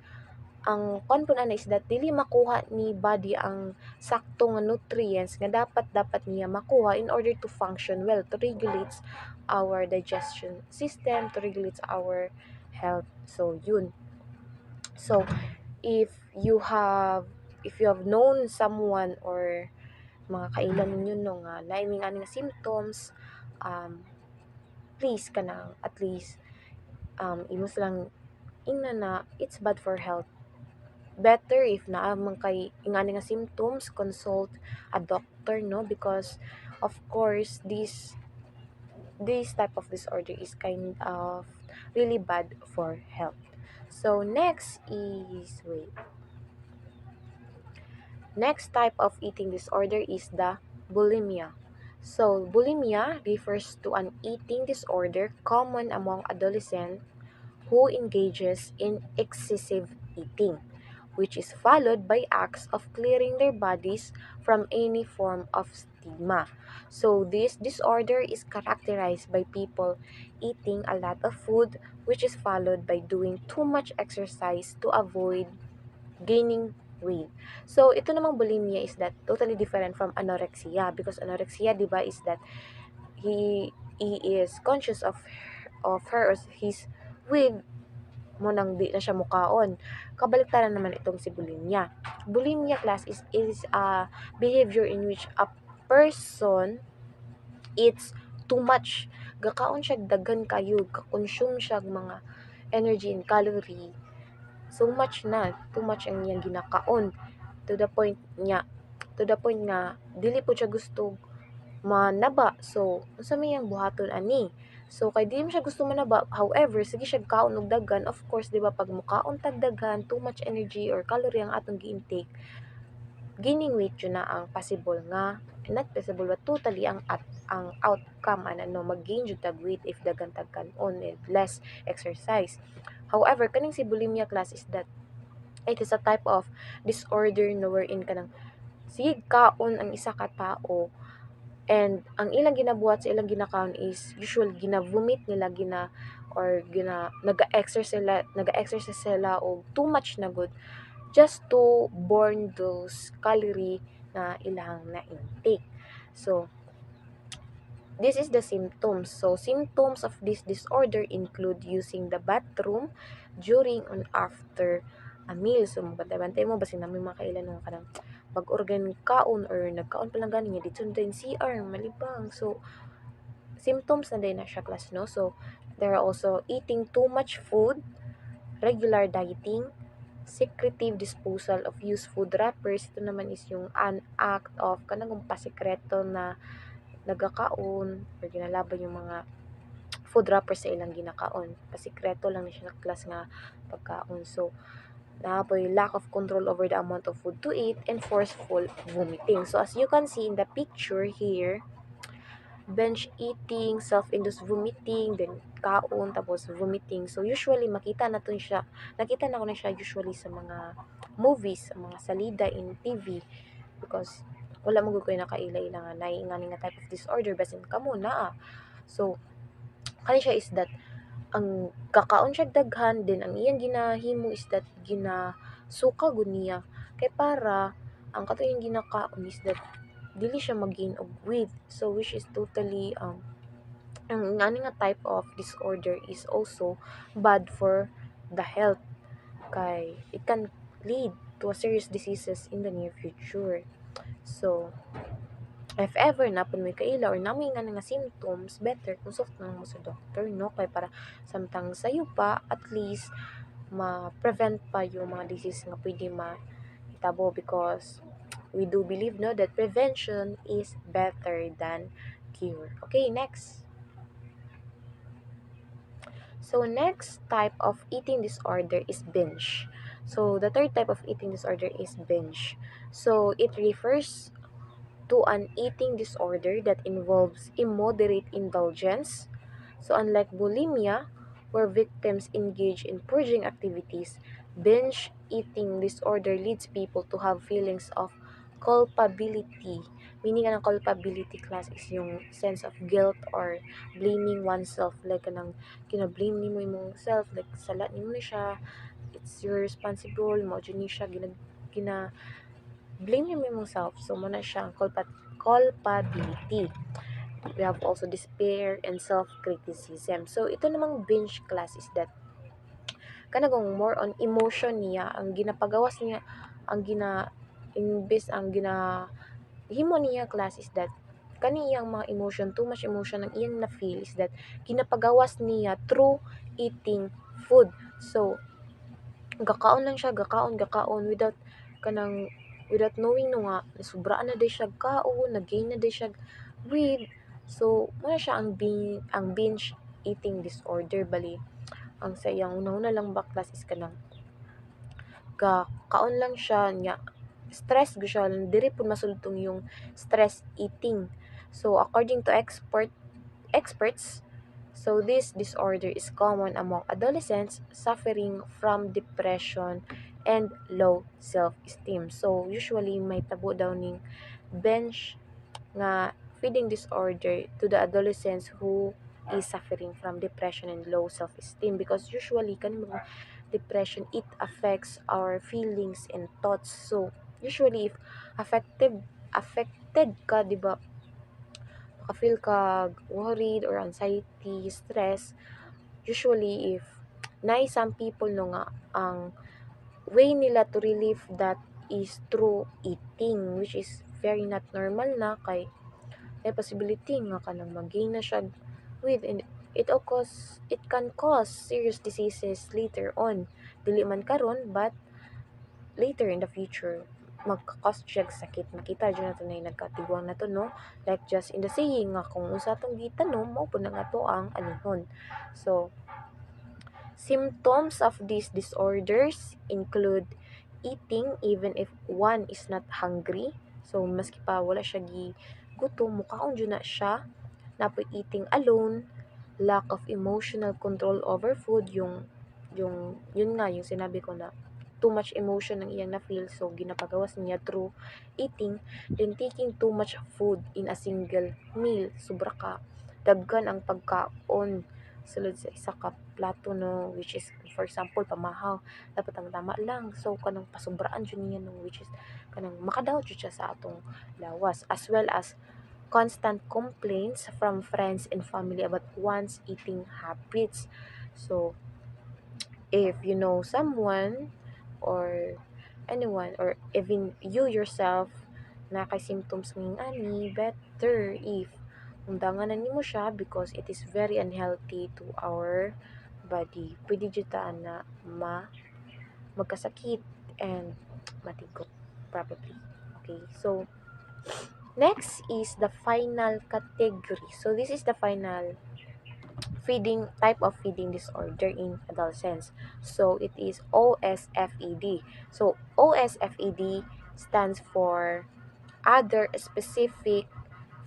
ang kuan po na is that dili makuha ni body ang sakto nga nutrients nga dapat niya makuha in order to function well, to regulate our digestion system, to regulate our health. So yun. So if you have known someone or mga kailan ninyo no nga lain nga nga symptoms, please kanang at least imos lang ingna na it's bad for health. Better if naa man kay ingani nga symptoms, consult a doctor, no, because of course this type of disorder is kind of really bad for health. So next type of eating disorder is the bulimia. So bulimia refers to an eating disorder common among adolescents who engages in excessive eating, which is followed by acts of clearing their bodies from any form of stigma. So this disorder is characterized by people eating a lot of food, which is followed by doing too much exercise to avoid gaining weight. So ito namang bulimia is that totally different from anorexia, because anorexia, di ba, is that he is conscious of her or his weight mo nang di na siya mukaon. Kabaliktaran naman itong si bulimia. Bulimia class is a behavior in which a person eats too much. Gakaon siya daghan kayo, kakonsume siya mga energy and calorie. So much na, too much ang iyang ginakaon to the point nga dili po siya gusto manaba. So unsa may yang buhaton ani? So kay di mo siya gusto manaba, however sige siya kaon og daghan, of course di ba pag mukaon tag daghan, too much energy or calorie ang atong gi-intake, gaining weight yun na ang possible nga, not possible but totally ang outcome ano mag-gain jud tag weight if daghan tag kanon and less exercise. However kaning si bulimia class is that it is a type of disorder no wherein kanang sige kaon ang isa ka tao, and ang ilang ginabuhat sa ilang ginakaon is usual gina-vomit nila, naga-exercise sila og too much na good just to burn those calorie na ilang na intake. So this is the symptoms. So symptoms of this disorder include using the bathroom during and after a meal. So bantay mo basin namin mga kailan ng kanang pag-organ kaon or nagkaon pa lang gani nga dito din CR malibang. So symptoms na din na siya class, no. So there are also eating too much food, regular dieting, secretive disposal of used food wrappers. Ito naman is yung an act of kanang pasikreto na nagakaon or ginalaban yung mga food wrappers sa ilang ginakaon. Pasikreto lang ni siya na class nga pagkaon. So napoy lack of control over the amount of food to eat and forceful vomiting. So as you can see in the picture here, bench eating, self-induced vomiting, then kaon, tapos vomiting. So usually nakita na ko na siya usually sa mga movies, sa mga salida in TV, because wala mo ko nakaila-ila nga naingani nga type of disorder basin kamo na. So kani siya is that ang kakaon siya daghan, then ang iyang ginahimo is that ginasuka gud niya kay para ang kato yung ginakaon is that dili siya mag-gain og weight, so which is totally ang nga nga type of disorder is also bad for the health, kay it can lead to a serious diseases in the near future. So if ever na pud may kaila or namoy nga symptoms, better kung soft na mo sa doctor, no, kay para samtang sayo pa at least ma-prevent pa yung mga disease nga pwede mahitabo, because we do believe, no, that prevention is better than cure. Okay, next. So next type of eating disorder is binge. So the third type of eating disorder is binge. So it refers to an eating disorder that involves immoderate indulgence. So unlike bulimia, where victims engage in purging activities, binge eating disorder leads people to have feelings of culpability. Meaning ng culpability class is yung sense of guilt or blaming oneself, like kanang kina-blame nimo imong self, like sala nimo ni siya, it's your responsible mo jud ni siya gina blame nimo imong self. So mo na siya ang culpability. We have also despair and self-criticism. So ito namang binge class is that kanagong more on emotion niya ang ginapagawas niya, ang imbes ang himo niya class is that kaniyang mga emotion, too much emotion ang iyang na feel is that ginapagawas niya through eating food. So gakaon lang siya, gakaon without kanang without knowing no nga nasubraan na day siya kaon, nag-gain na day siya weight. So mo siya ang binge eating disorder. Bali ang sayang una-una lang baklas is kanang kaon lang siya nya stress go siya, diri pud masultong yung stress eating. So according to experts, so this disorder is common among adolescents suffering from depression and low self-esteem. So usually may tabo daw ning bench nga feeding disorder to the adolescents who is suffering from depression and low self-esteem, because usually kaning mga depression, it affects our feelings and thoughts. So usually if affected ka, di ba, maka-feel ka worried or anxiety, stress, usually if some people no nga ang way nila to relieve that is through eating, which is very not normal na, kay may possibility nga kanang mag-gain na siya with, and it can cause serious diseases later on, dili man karon but later in the future magka-cause siya sakit. Makita dyan nato na nagkatigwang na to, no, like just in the saying nga kung usa tong gitanom mao po na nga to ang anihon. So symptoms of these disorders include eating even if one is not hungry. So maski pa wala siya gutom, mukaon jud na siya. Napoy eating alone, lack of emotional control over food, yung yun nga yung sinabi ko na too much emotion ang iyang na-feel, so ginapagawas niya through eating. Then taking too much food in a single meal, sobra ka daggan ang pagkaon sulod sa isa ka plato, no, which is for example pamahaw, dapat ang tama lang. So kanang pasubraan jud niya, no, which is kanang makadaot jud siya sa atong lawas, as well as constant complaints from friends and family about one's eating habits. So if you know someone or anyone or even you yourself na kay symptoms ng ani, better if undangan na nimo siya, because it is very unhealthy to our body. Pwede jud ta na magkasakit and matigok probably. Okay, so next is the final category. So this is the final feeding disorder in adolescence. So it is OSFED. So OSFED stands for other specific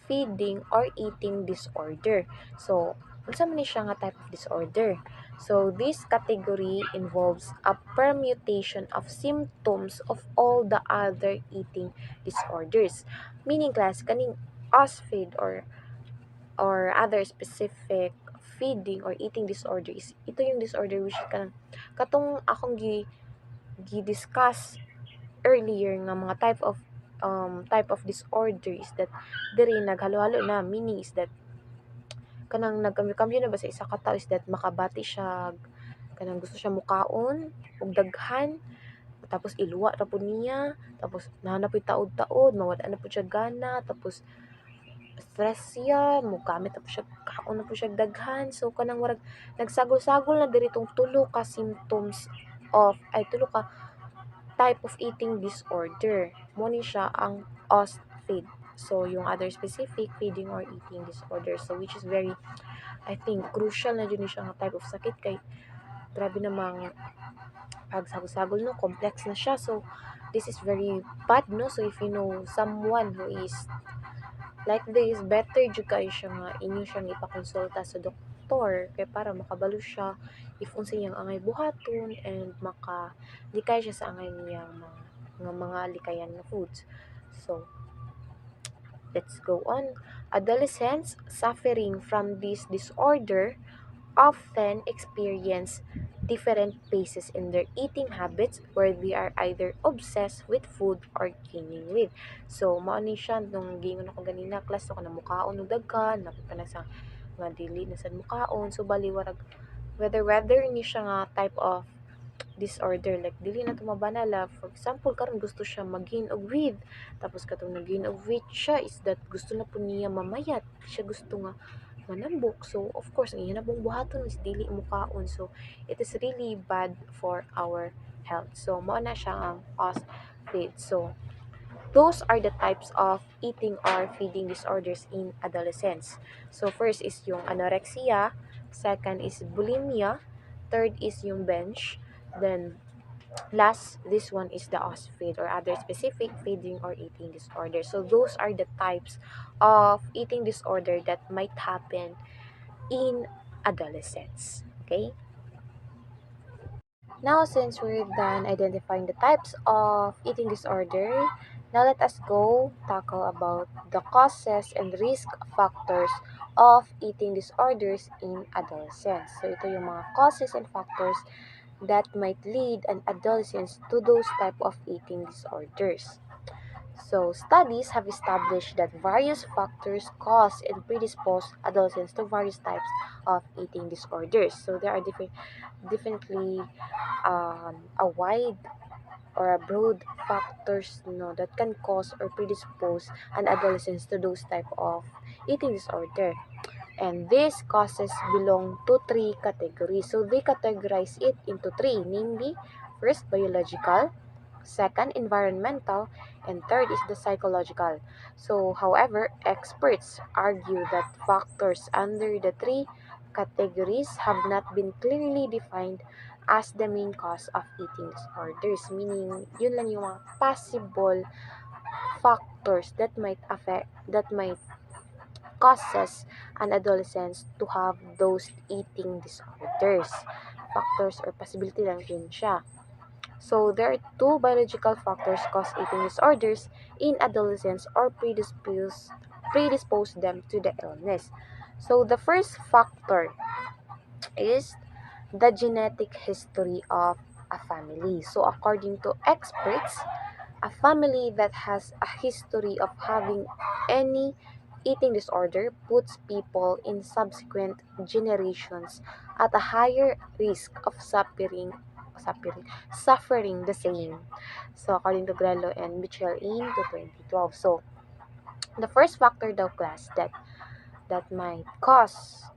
feeding or eating disorder. So unsa man ni siya nga type of disorder? So this category involves a permutation of symptoms of all the other eating disorders. Meaning class kaning OSFED or other specific feeding or eating disorders, ito yung disorder which kanang katong akong gi-discuss earlier nga mga type of disorders that diri naghalo-halo na, meaning is that kanang nagkambyo-kambyo na ba sa isa ka tawo is that makabati siya, kanang gusto siya mukaon og daghan, tapos iluwa ra pud niya, tapos nahanap pud taod-taod, mawala na pud siya gana, tapos stress siya, mogamit na po siya, kaon na po siya daghan. So, kanang warag, nagsagol-sagol na diri tong tulo ka symptoms tulo ka type of eating disorder. Mo ni siya ang OSFED. So, yung other specific feeding or eating disorder. So, which is very, I think, crucial na dyan siya nga type of sakit kay grabe namang pagsagol-sagol no, complex na siya. So, this is very bad no. So, if you know someone who is like this, better jud kayo siya nga inyo siyang ipakonsulta sa doktor kay para makabalo siya if unsa iyang angay buhaton and likay siya sa angay niyang mga likayan na foods. So, let's go on. Adolescents suffering from this disorder often experience different phases in their eating habits where they are either obsessed with food or gaining weight. So, mao ni siya nung giingon ako ganina, class ako na mukaon og daghan, napunta na sa nga dili na sad mukaon. So, baliwarag whether ni siya nga type of disorder like dili na tumabanala. For example, karon gusto siya mag-gain og weight, tapos katong nag-gain og weight siya is that gusto na po niya mamayat, siya gusto nga manambok. So of course ang iya na pong buhaton is dili mukaon, so it is really bad for our health. So mao na siya ang OSFED. So those are the types of eating or feeding disorders in adolescence. So first is yung anorexia, second is bulimia, third is yung binge, then last, this one is the OSFED or other specific feeding or eating disorder. So those are the types of eating disorder that might happen in adolescence. Okay? Now, since we're done identifying the types of eating disorder, now let us go tackle about the causes and risk factors of eating disorders in adolescence. So, ito yung mga causes and factors that might lead an adolescent to those type of eating disorders. So, studies have established that various factors cause and predispose adolescents to various types of eating disorders. So, there are definitely a wide or a broad factors no that can cause or predispose an adolescent to those type of eating disorder. And these causes belong to three categories. So they categorize it into three, namely, first, biological, second, environmental, and third is the psychological. So, however, experts argue that factors under the three categories have not been clearly defined as the main cause of eating disorders, meaning yun lang yung mga possible factors that might causes an adolescent to have those eating disorders. Factors or possibility lang yun siya. So, there are two biological factors cause eating disorders in adolescents or predispose them to the illness. So, the first factor is the genetic history of a family. So, according to experts, a family that has a history of having any eating disorder puts people in subsequent generations at a higher risk of suffering the same. So, according to Grello and Mitchell in 2012. So, the first factor daw class that might cause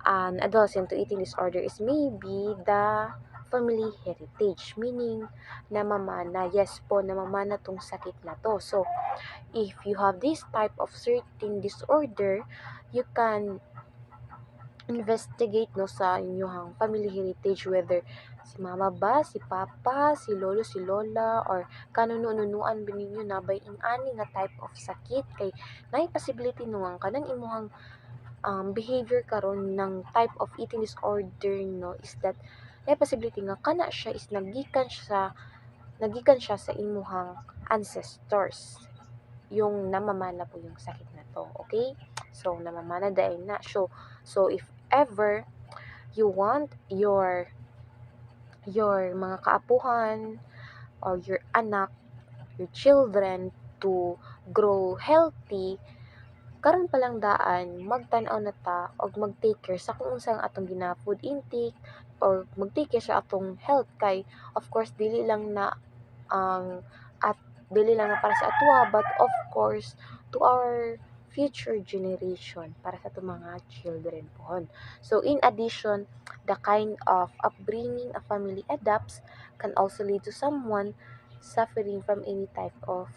an adolescent to eating disorder is maybe the family heritage, meaning namamana, yes po, namamana tong sakit na to. So, if you have this type of certain disorder, you can investigate no sa inyong family heritage, whether si mama ba, si papa, si lolo, si lola, or kanunuan ba ninyo na by ani nga type of sakit kay nay possibility no ang kanang imuhang behavior karon ng type of eating disorder no is that may possibility nga kana siya is nagikan siya sa imuhang ancestors, yung namamana po yung sakit na to. Okay, so namamana dahil na so if ever you want your mga kaapuhan or your anak, your children to grow healthy, karon pa lang daan magtan-aw na ta og mag-take care sa kung unsang atong food intake or mag-take care sa atong health kay of course ang at dili lang na para sa atoa but of course to our future generation para sa itong mga children pohon. So in addition, the kind of upbringing a family adopts can also lead to someone suffering from any type of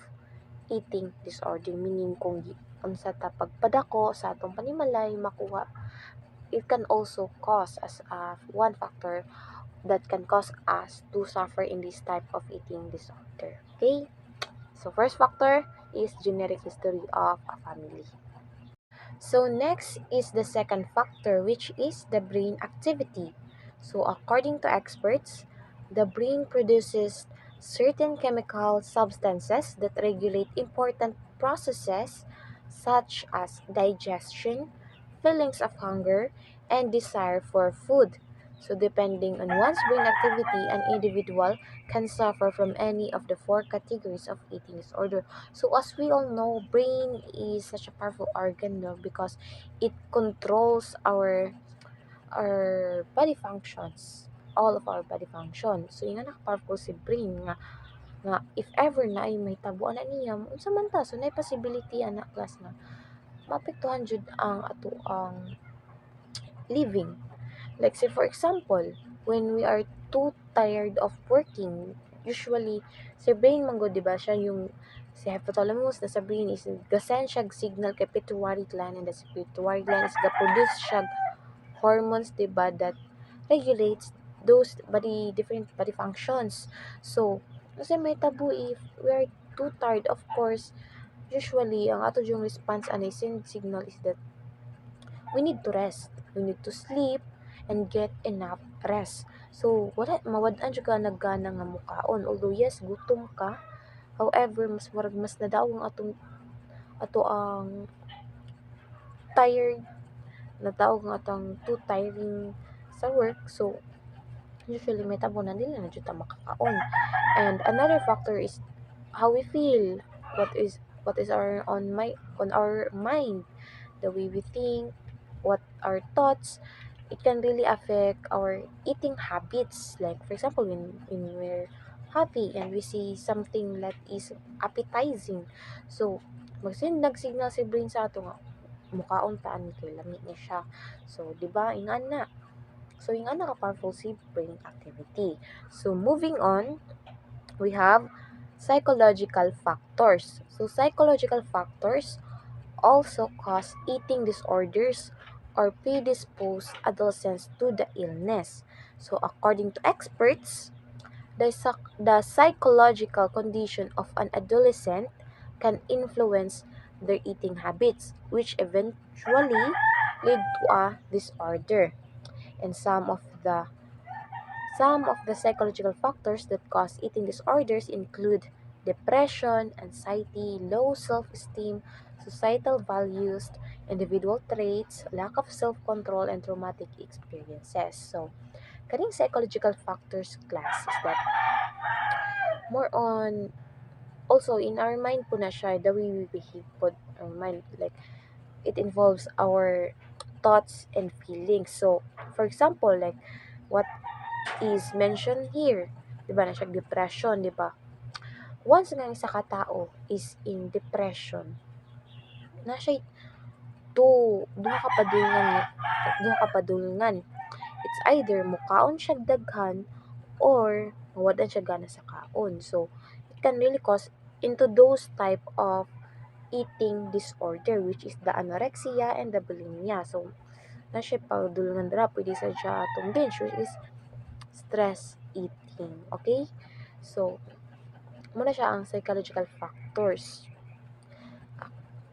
eating disorder, meaning kung unsa ta pagpadako sa atong panimalay makuha, it can also cause as one factor that can cause us to suffer in this type of eating disorder. Okay? So first factor is genetic history of a family. So next is the second factor, which is the brain activity. So according to experts, the brain produces certain chemical substances that regulate important processes such as digestion, feelings of hunger, and desire for food. So depending on one's brain activity, an individual can suffer from any of the four categories of eating disorder. So as we all know, brain is such a powerful organ, no, because it controls our body functions, all of our body functions. So yung powerful si brain nga if ever na ay may tabo na niya, unsa man ta, so na possibility anak class na maapektuhan jud ang ato ang living. Like say for example, when we are too tired of working, usually si brain man gud, di ba, siya yung si hypothalamus na sa brain is gasend siya signal kay pituitary gland, and the pituitary gland is ga-produce siya hormones, di ba, that regulates those different body functions. So kasi may tabu if we are too tired, of course, usually ang ato yung response and signal is that we need to rest. We need to sleep and get enough rest. So, wala, mawad-an jud ka naggana nga mukaon. Although, yes, gutom ka. However, mas nadaw ang ato ang tired, nadaw ang atong too tiring sa work. So, usually, may tabo na nila na jud ta makakaon. And another factor is how we feel. What is on our mind, the way we think, what our thoughts, it can really affect our eating habits. Like for example, when we're happy and we see something that is appetizing, so nagsignal si brain sa ato nga mukaon ta ani kay lami ni siya. So di ba ingana, so ingana ka powerful si brain activity. So moving on, we have psychological factors. So psychological factors also cause eating disorders or predispose adolescents to the illness. So, according to experts, the psychological condition of an adolescent can influence their eating habits, which eventually lead to a disorder. And some of the psychological factors that cause eating disorders include depression, anxiety, low self-esteem, societal values, individual traits, lack of self-control, and traumatic experiences. So, kaning psychological factors class is that more on also in our mind po na siya, the way we behave po our mind, like it involves our thoughts and feelings. So, for example, like what is mentioned here, di ba, na siya depression, di ba? Once nga isa ka tao is in depression, na siya duha ka padulngan. It's either mukaon siya daghan or mawadan siya gana sa kaon. So, it can really cause into those type of eating disorder, which is the anorexia and the bulimia. So, na siya padulngan dira, pwede sa siya atong binge, which is stress eating. Okay? So, muna siya ang psychological factors.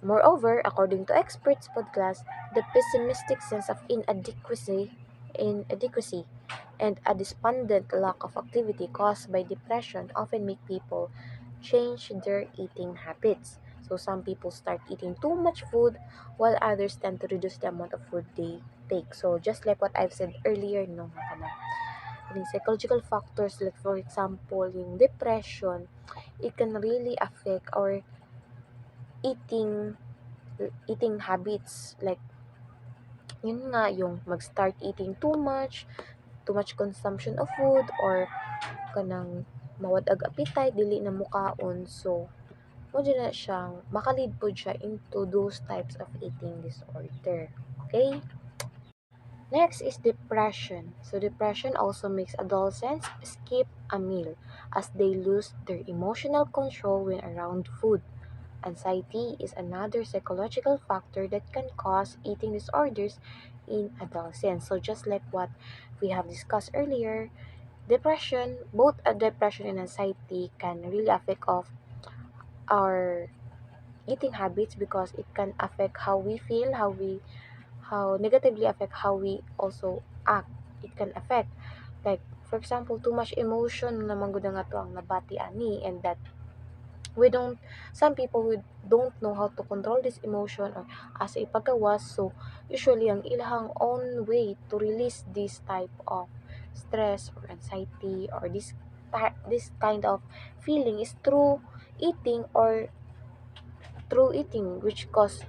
Moreover, according to experts podcast, the pessimistic sense of inadequacy and a despondent lack of activity caused by depression often make people change their eating habits. So some people start eating too much food while others tend to reduce the amount of food they take. So just like what I've said earlier, no, yung psychological factors, like for example, yung depression, it can really affect our eating eating habits like yun nga yung mag-start eating too much consumption of food or kanang mawad ag appetite dili na mukaon. So mo na siyang makalid po siya into those types of eating disorder. Okay? Next is depression. So depression also makes adolescents skip a meal as they lose their emotional control when around food. Anxiety is another psychological factor that can cause eating disorders in adolescents. So just like what we have discussed earlier, depression, both depression and anxiety can really affect of our eating habits because it can affect how we feel, how negatively affect how we also act. It can affect like for example too much emotion naman gud nga to ang nabati ani, and that we don't some people we don't know how to control this emotion or asa ipagawas. So usually ang ilahang own way to release this type of stress or anxiety or this kind of feeling is through eating or through eating, which cause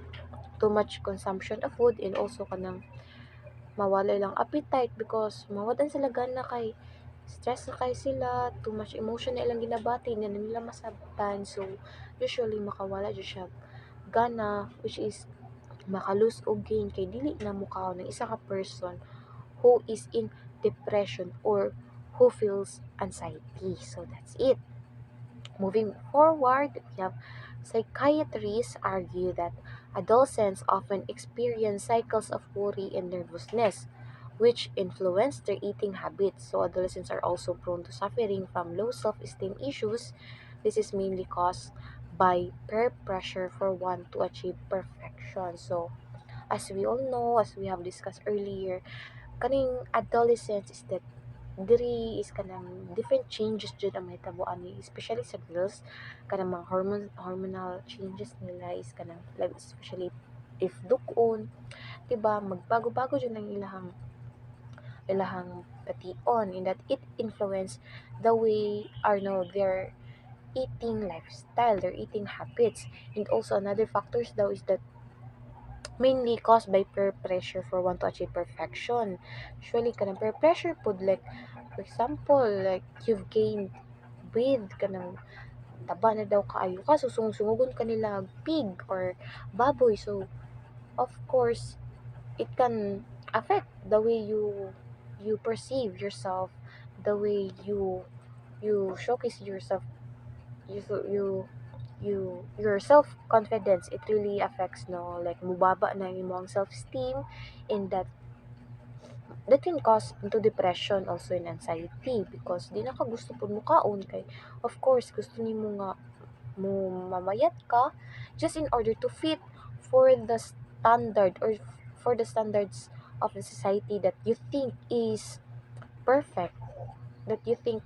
too much consumption of food and also kanang mawalay lang appetite because mawadan sila gana kay stress na kay sila, too much emotion na ilang ginabati na nila masabtan. So usually makawala jud siya gana, which is makalose og gain kay dili na mukaon ng isa ka person who is in depression or who feels anxiety. So that's it. Moving forward, we have psychiatrists argue that adolescents often experience cycles of worry and nervousness, which influence their eating habits. So, adolescents are also prone to suffering from low self esteem issues. This is mainly caused by peer pressure for one to achieve perfection. So, as we all know, as we have discussed earlier, kaning adolescence is that diri is kanang different changes jud ang mahitabo ani, especially sa girls kanang mga hormonal changes nila is kanang like especially if dukon, 'di ba magbago-bago jud ang ilahang pation in that it influence the way or no their eating lifestyle, their eating habits. And also another factors daw is that mainly caused by peer pressure for one to achieve perfection. Usually, kanang peer pressure pod like, for example, like you've gained weight, kanang taba na daw kaayo ka, so sungugon ka nila pig or baboy. So, of course, it can affect the way you perceive yourself, the way you showcase yourself, you you your self confidence. It really affects no, like mubaba na yung imong self esteem, and that can cause into depression also in anxiety because di na ka gusto pud mo kaon kay of course gusto nimo nga mo mamayat ka just in order to fit for the standard or for the standards of the society that you think is perfect, that you think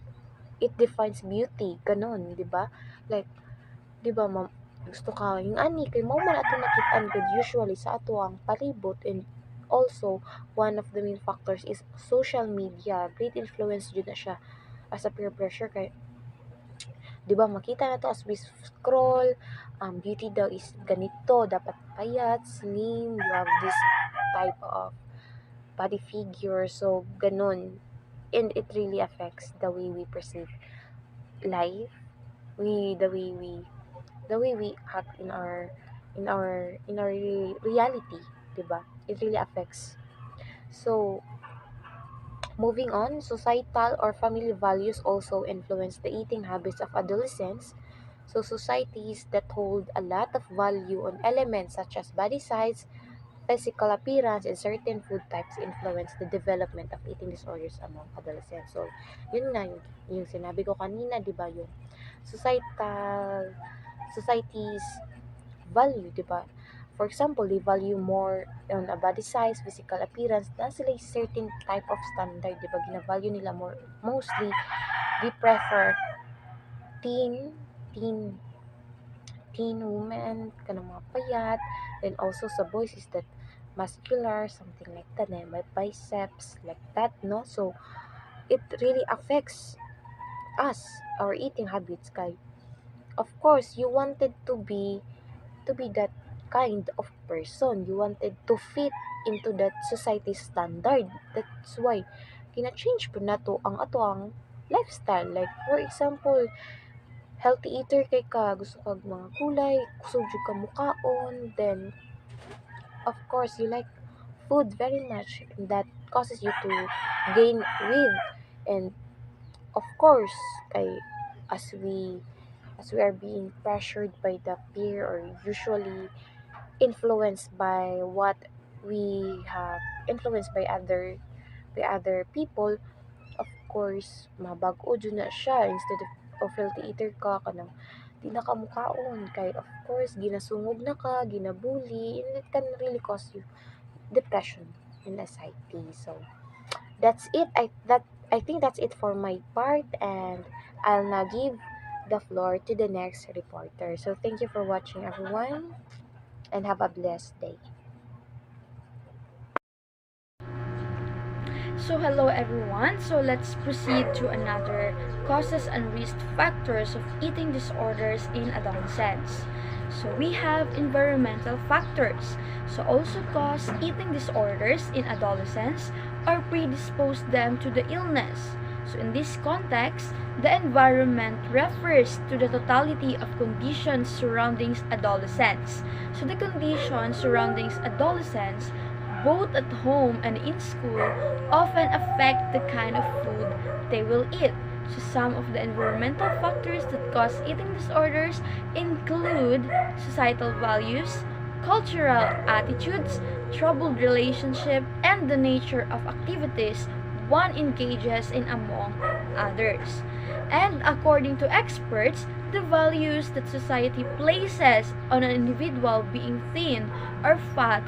it defines beauty, ganon, di ba? Like 'di ba gusto ka yung ani kay mao man ato nakit-an gud usually sa ato ang palibot. And also one of the main factors is social media. Great influence jud na siya as a peer pressure kay 'di ba makita na to as we scroll, beauty daw is ganito, dapat payat, slim, you have this type of body figure, so ganun. And it really affects the way we perceive life, we the way we act in our reality, 'di ba? It really affects. So, moving on, societal or family values also influence the eating habits of adolescents. So, societies that hold a lot of value on elements such as body size, physical appearance, and certain food types influence the development of eating disorders among adolescents. So, yun nga yung sinabi ko kanina, di ba, yung societies value, di ba? For example, they value more on a body size, physical appearance, na sila yung certain type of standard, di ba? Gina-value nila more, mostly, they prefer teen, teen, teen women, kanang mga payat, then also sa boys is that muscular, something like that, na may biceps, like that, no? So, it really affects us, our eating habits, kay, of course, you wanted to be that kind of person. You wanted to fit into that society standard. That's why gina-change po nato ang ato ang lifestyle. Like for example, healthy eater kay ka, gusto kag mga kulay, gusto jud ka mukaon, then of course you like food very much, and that causes you to gain weight. And of course, kay as we as we are being pressured by the peer or usually influenced by what we have influenced by other people, of course mabag-o jud na siya. Instead of healthy eater ka kanang di na ka mukaon, kay of course ginasungog na ka, ginabully, and it can really cause you depression and anxiety. So that's it. I think that's it for my part, and I'll now give the floor to the next reporter. So thank you for watching, everyone, and have a blessed day. So hello everyone. So let's proceed to another causes and risk factors of eating disorders in adolescents. So we have environmental factors. So also cause eating disorders in adolescents or predispose them to the illness. So in this context, the environment refers to the totality of conditions surrounding adolescents. So the conditions surrounding adolescents both at home and in school often affect the kind of food they will eat. So some of the environmental factors that cause eating disorders include societal values, cultural attitudes, troubled relationship, and the nature of activities one engages in among others. And according to experts, the values that society places on an individual being thin or fat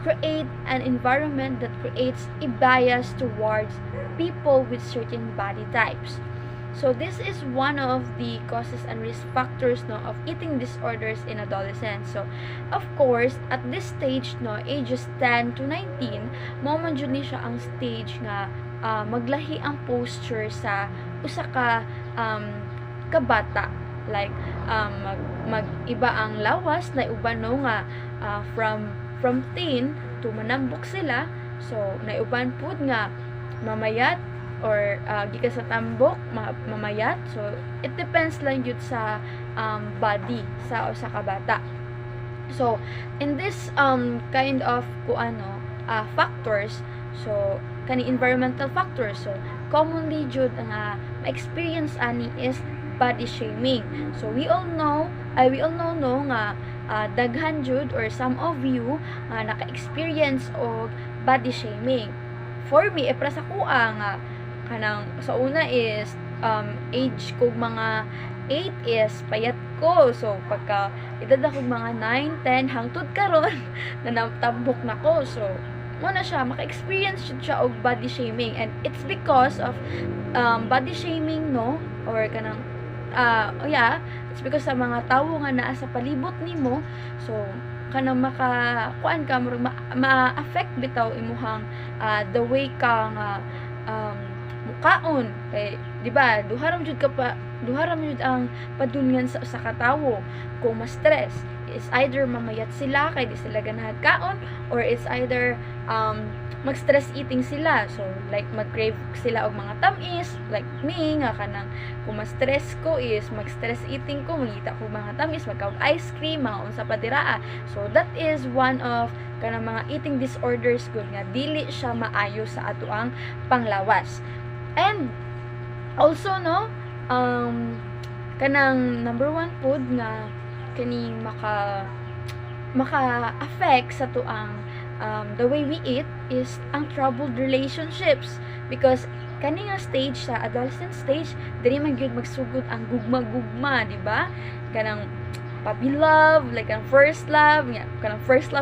create an environment that creates a bias towards people with certain body types. So this is one of the causes and risk factors no of eating disorders in adolescents. So of course, at this stage no, ages 10 to 19, mo man jud ni siya ang stage nga maglahi ang posture sa usa ka kabata. Like mag-iba ang lawas na uban no nga from thin to manambok sila. So naiuban pud nga mamayat or gikan sa tambok mamayat. So it depends lang yun sa body sa usa ka bata. So in this kind of factors, so kani environmental factors, so commonly jud nga ma-experience ani is body shaming. So we all know no nga daghan jud or some of you naka-experience og body shaming. For me, para sa kuha nga kanang sa una is age ko mga 8 is payat ko. So pagka edad ako mga 9, 10 hangtod karon na natambok na ko. So mo na siya maka-experience siya og body shaming, and it's because of body shaming no or kanang it's because sa mga tawo nga naa sa palibot nimo. So kanang makakuan ka ma-affect bitaw imuhang the way ka nga mukaon kay di ba duharam jud ang padungan sa katawo kung ma-stress. It's either mamayat sila kay di sila ganahan kaon, or it's either mag-stress eating sila. So like mag-crave sila og mga tamis, like me nga kanang kung ma-stress ko is mag-stress eating ko, mangita ko mga tamis, magkaog ice cream, mga unsa pa diraa. So that is one of kanang mga eating disorders good nga dili siya maayo sa ato ang panglawas. And also no kanang number one food nga kani maka-affect sa tuang the way we eat is ang troubled relationships, because kani nga stage sa adolescent stage diri man gyud magsugod ang gugma-gugma, di ba? Kanang puppy love, like ang first love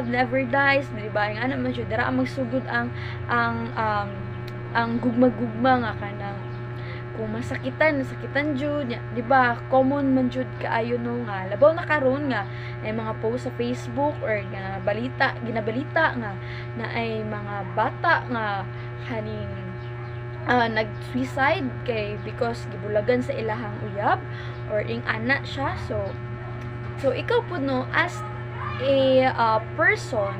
never dies, di ba? Nga naman jud dira magsugod ang gugma-gugma nga kanang kung nasakitan jud, di ba? Common man jud kaayo no nga labaw na karon nga ay mga post sa Facebook or nga ginabalita nga na ay mga bata nga haning nag-suicide kay because gibulagan sa ilahang uyab or ing ana siya. So ikaw pud no as person,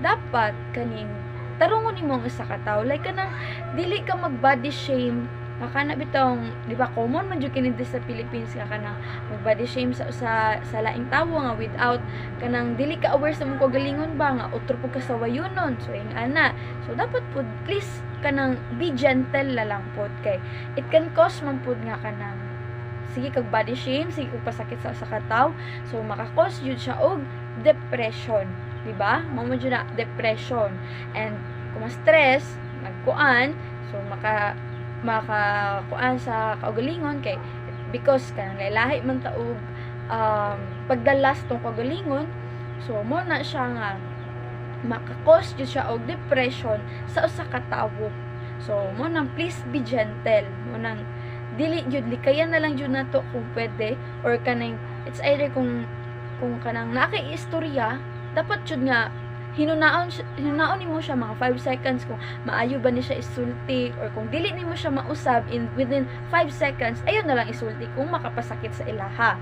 dapat kaning tarungon nimo ang isa ka tawo, like kanang dili ka mag body shame nga kana bitong, di ba common man jud kini sa Philippines nga kanang mag body shame sa laing tawo nga without kanang dili ka aware sa mong kagalingon ba nga utro pud ka sa wayunon. So ing ana, so dapat pud please kanang be gentle la lang pud, kay it can cause man pud nga kanang sige kag body shame, sige kag pasakit sa usa ka tawo, so maka-cause jud siya og depression, di ba? Mao jud na depression, and kung ma-stress nagkuan, so makakuan sa kaugalingon, kay because kanang lahi man ta og pagdalas tong kaugalingon, so mo na siya nga maka-cause jud siya og depression sa usa ka tawo. So mo nang please be gentle, mo nang dili jud likayan na lang jud nato kung pwede, or kanang it's either kung kanang nakay istorya, dapat jud nga hinunaon nimo siya mga 5 seconds kung maayo ba ni siya isulti, or kung dili nimo siya mausab within 5 seconds, ayon na lang isulti kung makapasakit sa ilaha.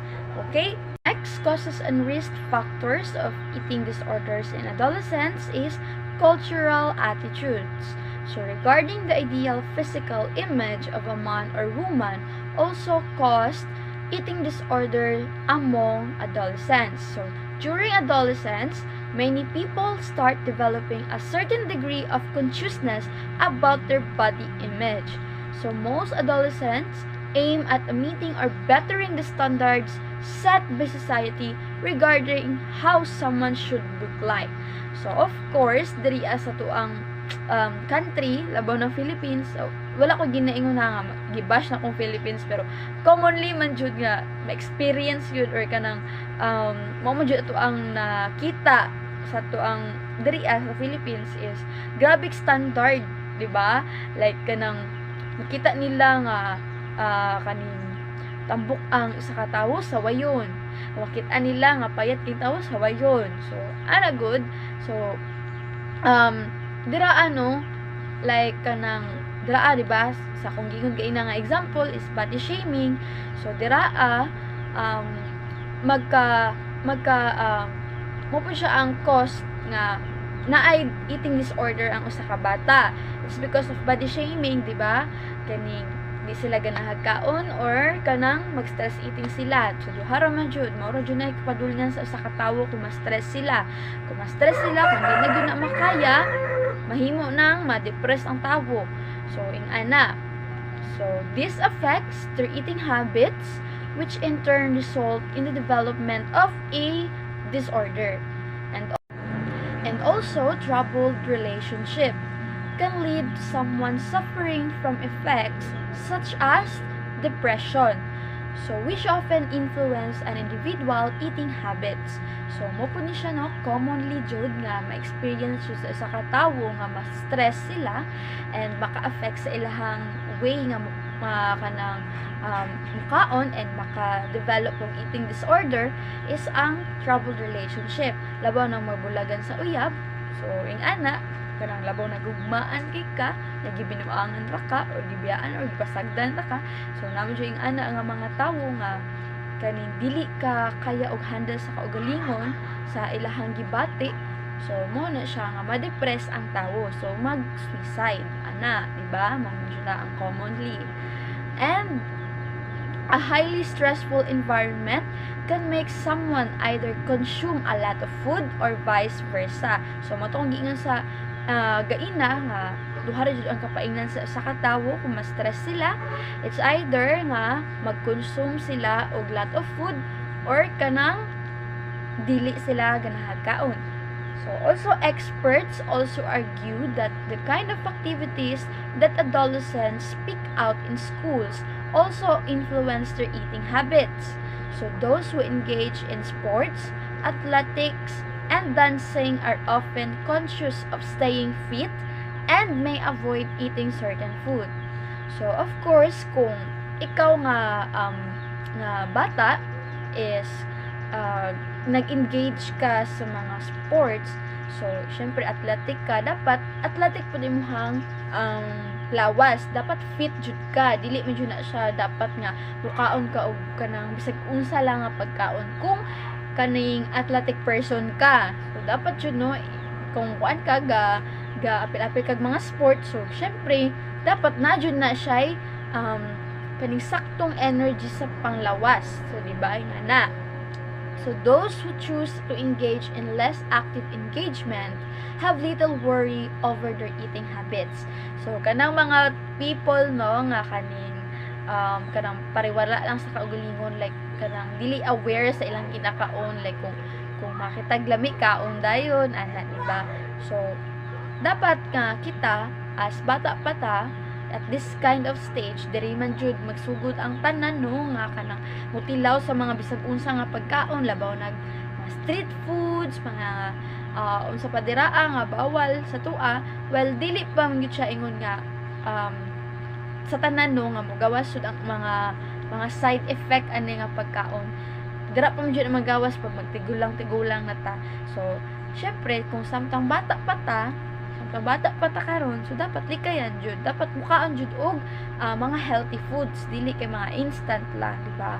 Okay? Next causes and risk factors of eating disorders in adolescence is cultural attitudes. So regarding the ideal physical image of a man or woman also caused eating disorder among adolescents. So during adolescence, many people start developing a certain degree of consciousness about their body image. So most adolescents aim at meeting or bettering the standards set by society regarding how someone should look like. So of course, diri sa tuang country, labaw ng Philippines, so, wala ko ginaingon na nga gibash na kong Philippines, pero commonly man jud nga ma-experience yun, or kanang mo jud ato ang nakita sa tuang diri sa Philippines is grabe standard, di ba? Like kanang makita nila nga kaning tambok ang isa ka tawo sa wayon, makita nila nga payat king tawo sa wayon. So ana good, so dira like kanang dira di ba sa kung gigon kay nga example is body shaming. So dira magka mo po siya ang cause nga naay eating disorder ang usa ka bata. It's because of body shaming, di ba? Kaning di sila ganahag kaon, or kanang mag-stress eating sila. So duha ra man jud, mao ra jud na ipadulngan sa usa ka tawo kung ma-stress sila. Kung ma-stress sila, kung di na gyud na makaya, mahimo nang ma-depress ang tawo. So ing ana. So this affects their eating habits, which in turn result in the development of a disorder. And also troubled relationship can lead to someone suffering from effects such as depression, so which often influence an individual eating habits. So mo po ni siya commonly jud nga ma-experience sa isa ka tawo nga ma-stress sila, and maka-affect sa ilahang way nga kanang mukaon and maka-develop ng eating disorder is ang troubled relationship. Labaw nang mabulagan sa uyab, so ing ana kanang labaw na gugmaan kay ka, nagibinuangan ra ka, or gibiyaan or gipasagdan ra ka. So namo ing ana nga mga tawo nga kaning dili ka kaya og handle sa kaugalingon sa ilahang gibati, so mo na siya nga ma-depress ang tawo, so mag-suicide ana, di ba? Mo na ang commonly. And a highly stressful environment can make someone either consume a lot of food or vice versa. So matong giingon sa gaina nga duha ra jud ang kapaingnan sa katawo kung ma-stress sila. It's either nga mag-consume sila og lot of food, or kanang dili sila ganahan kaon. So also experts also argue that the kind of activities that adolescents pick out in schools also influence their eating habits. So those who engage in sports, athletics, and dancing are often conscious of staying fit and may avoid eating certain food. So of course, kung ikaw nga bata is nag-engage ka sa mga sports, so syempre athletic ka, dapat athletic po din mo hang lawas, dapat fit jud ka, dili medyo na siya dapat nga mukaon ka og kanang bisag unsa lang nga pagkaon. Kung kaning athletic person ka. So dapat yun no, kung kuan ka ga apil-apil kag mga sports, so syempre dapat na jud na siya kaning saktong energy sa panglawas. So di ba nga na. So those who choose to engage in less active engagement have little worry over their eating habits. So kanang mga people no nga kanang pariwara lang sa kaugalingon, like kanang dili aware sa ilang kinakaon, like kung makitag lami kaon dayon ana, di ba? So dapat nga kita as bata pa ta at this kind of stage diri man jud magsugod ang tanan no nga kanang mutilaw sa mga bisag unsa nga pagkaon, labaw nag mga street foods, mga unsa pa diraa nga bawal sa tua. Well, dili pa man gyud siya ingon nga sa tanan no nga mogawas jud ang mga side effect ani nga pagkaon. Dira pa man jud magawas pag magtigulang-tigulang na ta. So syempre kung samtang bata pa ta karon, so dapat likayan jud, dapat mukaan jud og mga healthy foods, dili kay mga instant lang, di ba?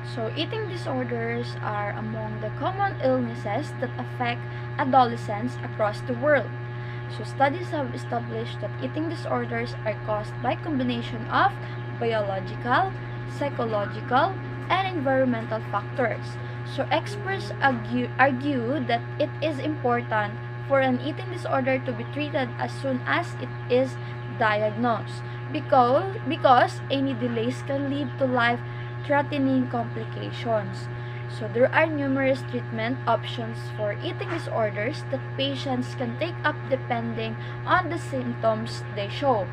So eating disorders are among the common illnesses that affect adolescents across the world. So studies have established that eating disorders are caused by combination of biological, psychological, and environmental factors. So experts argue that it is important for an eating disorder to be treated as soon as it is diagnosed, because any delays can lead to life-threatening complications. So there are numerous treatment options for eating disorders that patients can take up depending on the symptoms they show.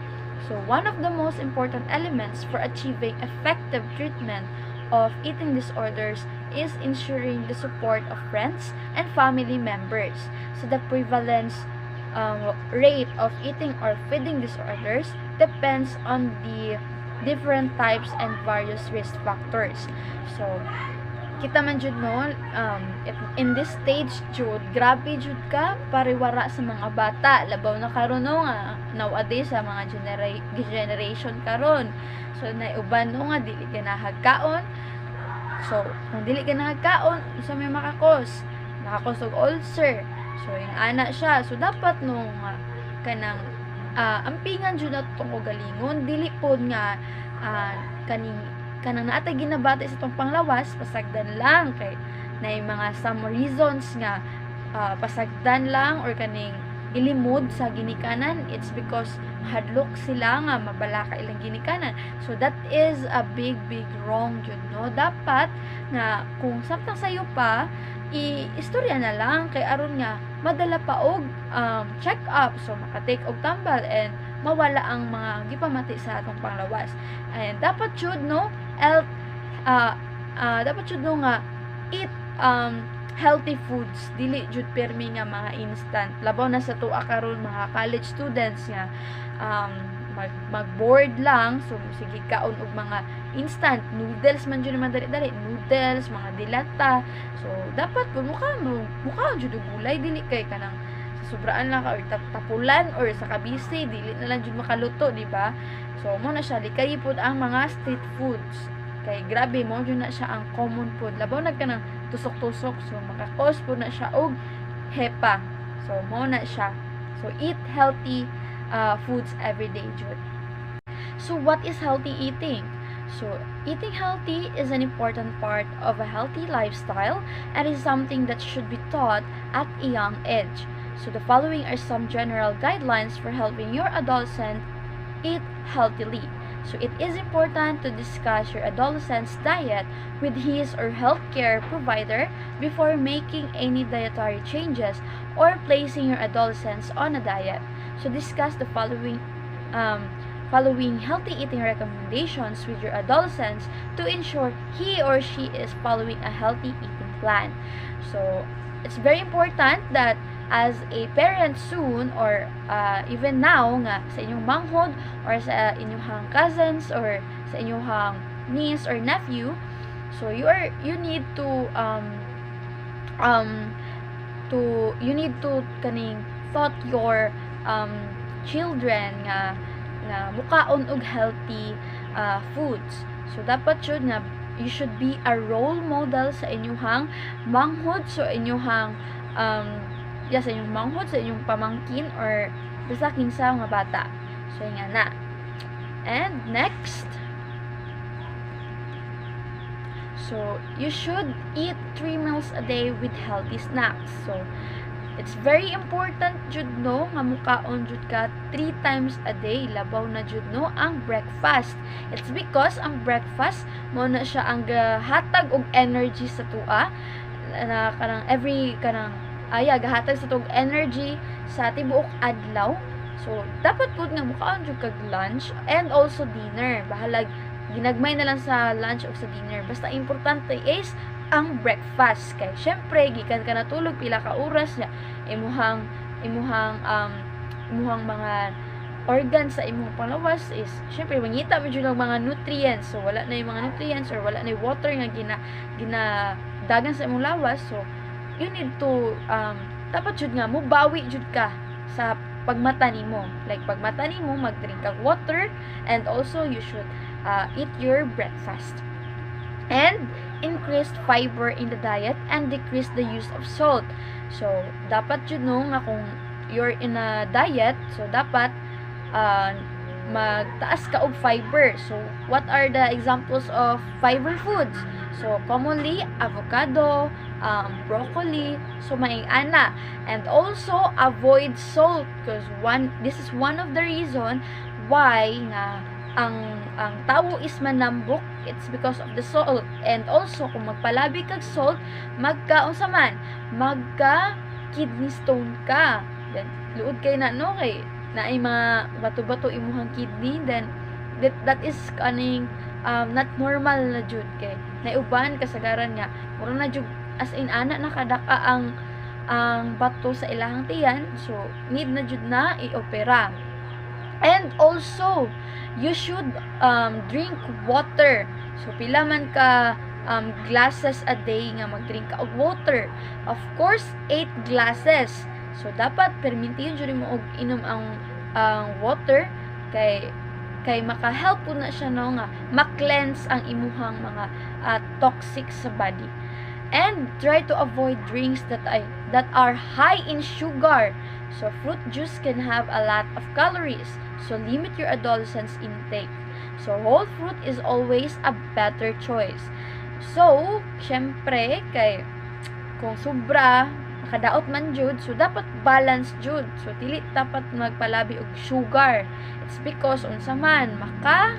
So one of the most important elements for achieving effective treatment of eating disorders is ensuring the support of friends and family members. So the prevalence rate of eating or feeding disorders depends on the different types and various risk factors. So kita man jud no, in this stage jud grabe jud ka pariwara sa mga bata, labaw na karon no nga nowadays sa mga generation karon. So naiuban no nga dili ka nahagkaon. So kung dili ka nahagkaon, isa may makakos og ulcer. So yung ana siya, so dapat no nga kanang ampingan jud na tong galingon, dili pod nga kanang naatay ginabati sa tong panglawas pasagdan lang kay na mga some reasons nga pasagdan lang or kaning ilimod sa ginikanan. It's because hadlok sila nga mabala ka ilang ginikanan. So that is a big wrong jud no. Dapat nga kung samtang sayo pa istorya na lang kay aron nga madala pa og check up, so makatake og tambal and mawala ang mga gipamati sa atong panglawas. And dapat jud no dapat jud no nga eat healthy foods, dili jud permi nga mga instant, labaw na sa tuwa karon mga college students nga mag-board lang, so sige kaon og mga instant noodles man jud naman dali noodles, mga dilata. So dapat pud mukha jud og gulay, dili kay kanang sa sobraan lang ka or tapulan or sa kabisi dili na lang jud makaluto, di ba? So mo na siya likay pud ang mga street foods kay grabe mo jud na siya ang common food, labaw na kanang tusok-tusok, so makakos po na siya og hepa. So mo na siya, so eat healthy foods every day jud. So what is healthy eating? So eating healthy is an important part of a healthy lifestyle and is something that should be taught at a young age. So the following are some general guidelines for helping your adolescent eat healthily. So it is important to discuss your adolescent's diet with his or healthcare provider before making any dietary changes or placing your adolescents on a diet. So discuss the following healthy eating recommendations with your adolescents to ensure he or she is following a healthy eating plan. So it's very important that as a parent soon or even now nga sa inyong manghod or sa inyong cousins or sa inyong niece or nephew, so you need to kaning thought your children nga mukaon og healthy foods. So dapat jud nga you should be a role model sa inyong manghod, so inyong sa inyong manghod, sa inyong pamangkin or basta kinsa nga bata. So nga na. And next, so you should eat 3 meals a day with healthy snacks. So it's very important jud no nga mukaon jud ka 3 times a day, labaw na jud no ang breakfast. It's because ang breakfast mo na siya ang hatag og energy sa tua na kanang every kanang gahatag sa tug energy sa tibuok adlaw. So dapat pud nga mukaon jud kag lunch and also dinner. Bahalag ginagmay na lang sa lunch o sa dinner. Basta importante is ang breakfast. Kay syempre gikan ka natulog pila ka oras niya imuhang mga organs sa imong panglawas is syempre mangita mo jud ang mga nutrients. So wala na yung mga nutrients or wala na yung water nga dagan sa imong lawas. So you need to dapat jud nga mubawi jud ka sa pagmata nimo. Like pagmata nimo mag-drink kag water and also you should eat your breakfast. And increased fiber in the diet and decrease the use of salt. So dapat jud no nga kung you're in a diet, so dapat magtaas ka og fiber. So what are the examples of fiber foods? So commonly avocado, broccoli, so ana. And also avoid salt because this is one of the reason why nga ang tawo is manambok. It's because of the salt. And also kung magpalabi kag salt, magka kidney stone ka. Then luod kay na no kay naay mga bato-bato imuhang kidney, then that is kaning not normal na jud kay naiuban kasagaran nga mura na jud as in ana nakadaka ang bato sa ilahang tiyan, so need na jud na i-opera. And also you should drink water. So pila man ka glasses a day nga magdrink ka og water. Of course 8 glasses. So dapat permintiyon jud mo og inom ang water kay maka-help po na siya no nga ma-cleanse ang imuhang mga toxic sa body. And try to avoid drinks that are high in sugar. So fruit juice can have a lot of calories. So limit your adolescence intake. So whole fruit is always a better choice. So syempre kay kung sobra makadaot man jud, so dapat balance jud. So dili dapat magpalabi og sugar. It's because unsa man maka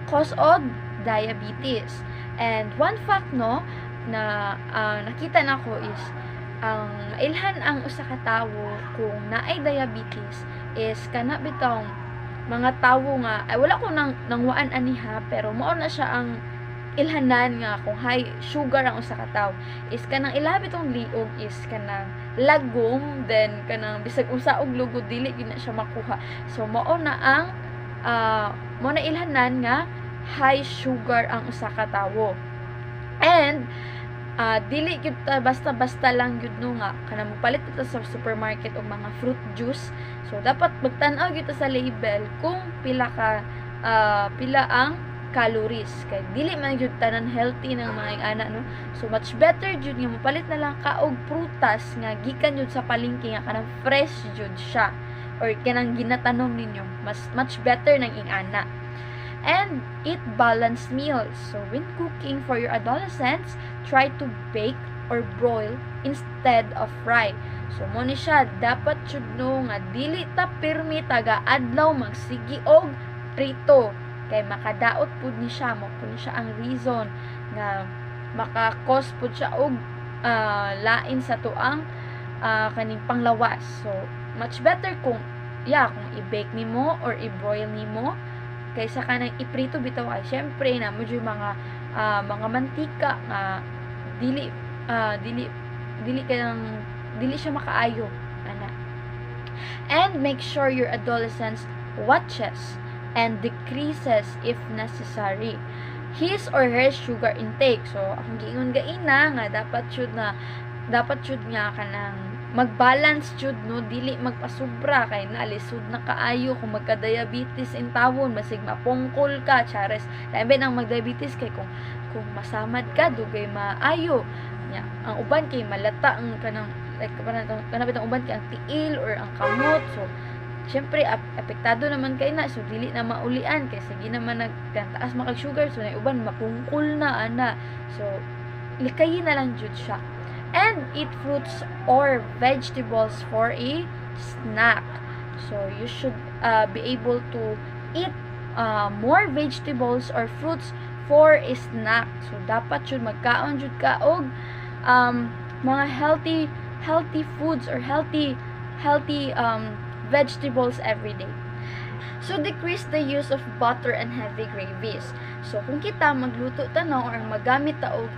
cause og diabetes. And one fact no na nakita nako is ang mailhan ang usa ka tawo kung naay diabetes is kana bitong mga tawo nga ay wala ko nangwaan aniha pero mao na siya ang ilhanan nga kung high sugar ang usa ka tawo is kanang ilabi tong liog is kanang lagom, then kanang bisag usa og lugod dili gyud na siya makuha. So mao na ang mao na ilhanan nga high sugar ang usa ka tawo. And dili gyud ta basta-basta lang gyud no nga kanang magpalit ta sa supermarket og mga fruit juice. So dapat magtan-aw gyud ta sa label kung pila ang calories kay dili man gyud tanan healthy ng mga ana no. So much better jud nga mopalit na lang ka og prutas nga gikan jud sa palengke nga kanang fresh jud siya or kanang ginatanom ninyo, much better nang ingana. And eat balanced meals. So when cooking for your adolescents, try to bake or broil instead of fry. So mo ni siya dapat jud no nga dili ta pirmi taga adlaw magsigi og prito kay makadaot pud ni siya mo pud ni siya ang reason nga maka-cause pud siya og lain sa tuang kaning panglawas. So much better kung i-bake nimo or i-broil nimo kaysa kanang iprito bitaw ay syempre na medyo mga mantika nga dili siya makaayo ana. And make sure your adolescence watches and decreases if necessary his or her sugar intake. So akong giingon gaina nga dapat jud nga kanang mag-balance jud no, dili magpasubra kay nalisod na kaayo kung magka-diabetes in tawon, masig mapungkol ka, chares. Labi nang mag-diabetes kay kung masamad ka dugay maayo nya ang uban kay malata ang kanang like kanang uban kay ang tiil or ang kamot. So syempre apektado naman kay na, so dili na maulian kay sige naman nagtaas makag sugar, so na uban mapungkol na ana. So likayin na lang jud siya. And eat fruits or vegetables for a snack. So you should be able to eat more vegetables or fruits for a snack. So dapat jud magkaon jud ka og mga healthy foods or healthy vegetables every day. So decrease the use of butter and heavy gravies. So kung kita magluto ta no or magamit ta og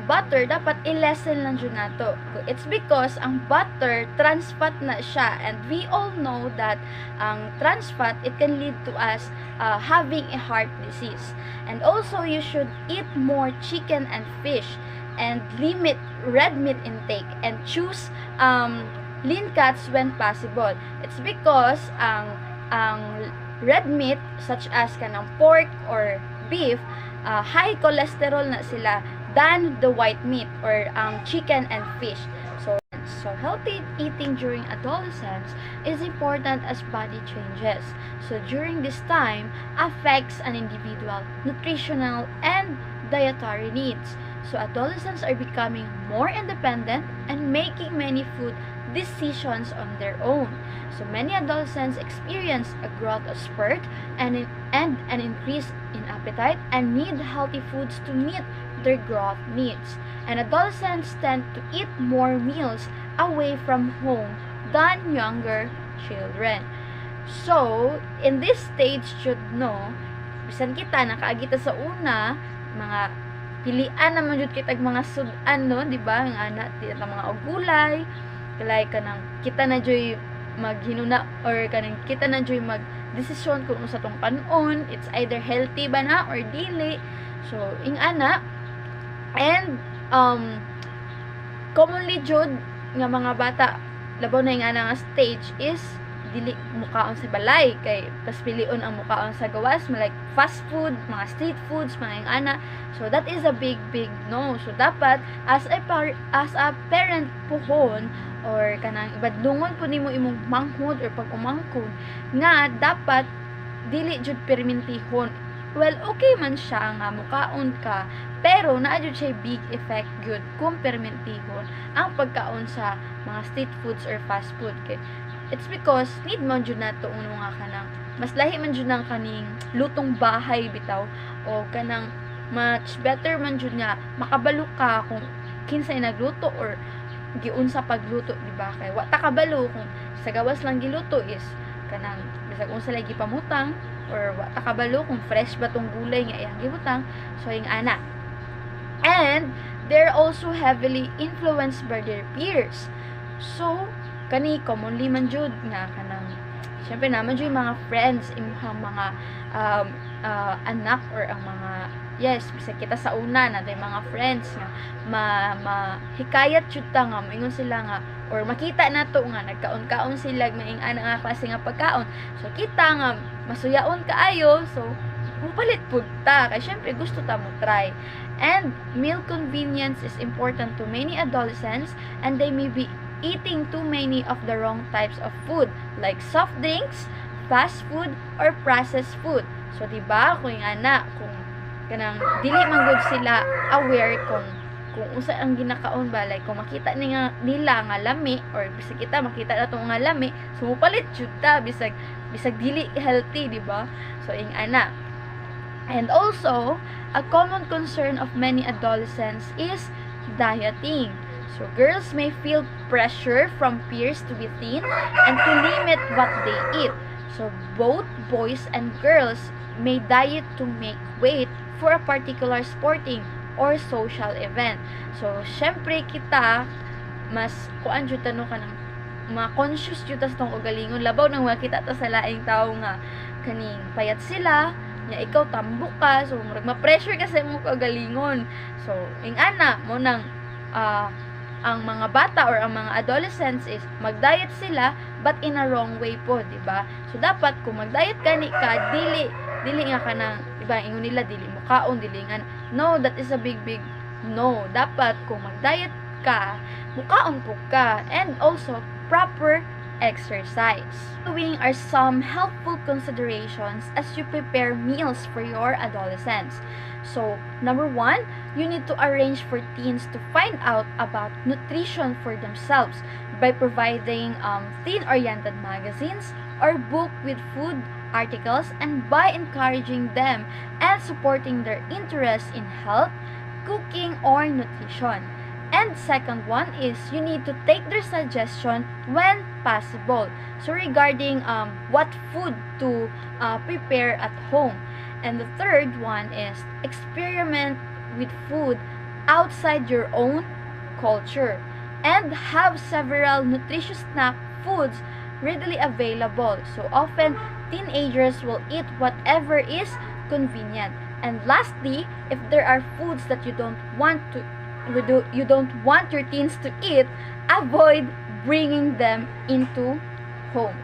butter, dapat i-lessen lang jud nato. It's because ang butter trans fat na siya, and we all know that ang trans fat, it can lead to us having a heart disease. And also you should eat more chicken and fish and limit red meat intake and choose lean cuts when possible. It's because ang red meat such as kanang pork or beef, high cholesterol na sila than the white meat or chicken and fish. So healthy eating during adolescence is important as body changes. So during this time affects an individual nutritional and dietary needs. So adolescents are becoming more independent and making many food decisions on their own. So many adolescents experience a growth of spurt and an increase in appetite and need healthy foods to meet their growth needs. And adolescents tend to eat more meals away from home than younger children. So, in this stage should know, bisan kita nakaagita sa una, mga pilian naman jud kitag mga sudan no, di ba? Nga ana tita mga gulay, kalay kanang kita na joy maghinuna or kanang kita na joy mag desisyon kung unsa tong kanon, it's either healthy ba na or dili. So ing ana, and commonly jud nga mga bata labaw na ing ana nga stage is dili mukaon sa balay, kay pas pilion ang mukaon sa gawas, like fast food, mga street foods, mga ing ana. So that is a big no. So dapat as a parent puhon or kanang ibadlungon po nimo imong manghod or pag-umangkon nga dapat dili jud permintihon. Well, okay man siya nga mukaon ka, pero naa jud siya big effect gyud kung permintihon ang pagkaon sa mga street foods or fast food. Kay it's because need man jud nato uno nga kanang mas lahi man jud nang kaning lutong bahay bitaw, o kanang much better man jud nga makabalo ka kung kinsay nagluto or giunsa pagluto, di ba? Kay wa ta kabalo kung sa gawas lang giluto is kanang bisag unsa lagi pamutang, or wa ta kabalo kung fresh ba tong gulay nga iyang gibutang. So ing ana, and they're also heavily influenced by their peers. So kani commonly man jud nga kanang syempre naman jud mga friends imong mga anak or ang mga bisag kita sa una na day mga friends nga hikayat jud ta nga moingon sila nga or makita nato nga nagkaon-kaon sila maing ana nga klase nga pagkaon. So kita nga masuyaon kaayo, so mupalit pud ta kay syempre gusto ta mo try. And meal convenience is important to many adolescents, and they may be eating too many of the wrong types of food like soft drinks, fast food, or processed food. So diba kung ana kung kanang dili man gud sila aware kung unsa ang ginakaon ba, like kung makita nila nga lami or bisag kita makita nato nga lami, so mupalit jud ta bisag dili healthy, diba? So ing ana. And also a common concern of many adolescents is dieting. So girls may feel pressure from peers to be thin and to limit what they eat. So both boys and girls may diet to make weight for a particular sporting or social event. So syempre kita mas kuan jud tanong kanang ma-conscious jud ta sa tong ugalingon, labaw nang makita ta sa laing tawo nga kaning payat sila nya ikaw tambok ka, so murag ma-pressure ka sa imong kaugalingon. So ing ana mo nang ang mga bata or ang mga adolescents is mag-diet sila but in a wrong way po, di ba? So dapat kung mag-diet ka dili nga kanang, di ba, ingon nila dili mo kakaon dilingan. No, that is a big no. Dapat kung mag-diet ka, mukaon po ka, and also proper exercise. Following are some helpful considerations as you prepare meals for your adolescents. So, number one, you need to arrange for teens to find out about nutrition for themselves by providing teen-oriented magazines or book with food articles, and by encouraging them and supporting their interest in health, cooking, or nutrition. And second one is you need to take their suggestion when possible. So regarding what food to prepare at home. And the third one is experiment with food outside your own culture and have several nutritious snack foods readily available. So often teenagers will eat whatever is convenient. And lastly, if there are foods that you don't want your teens to eat, avoid bringing them into home.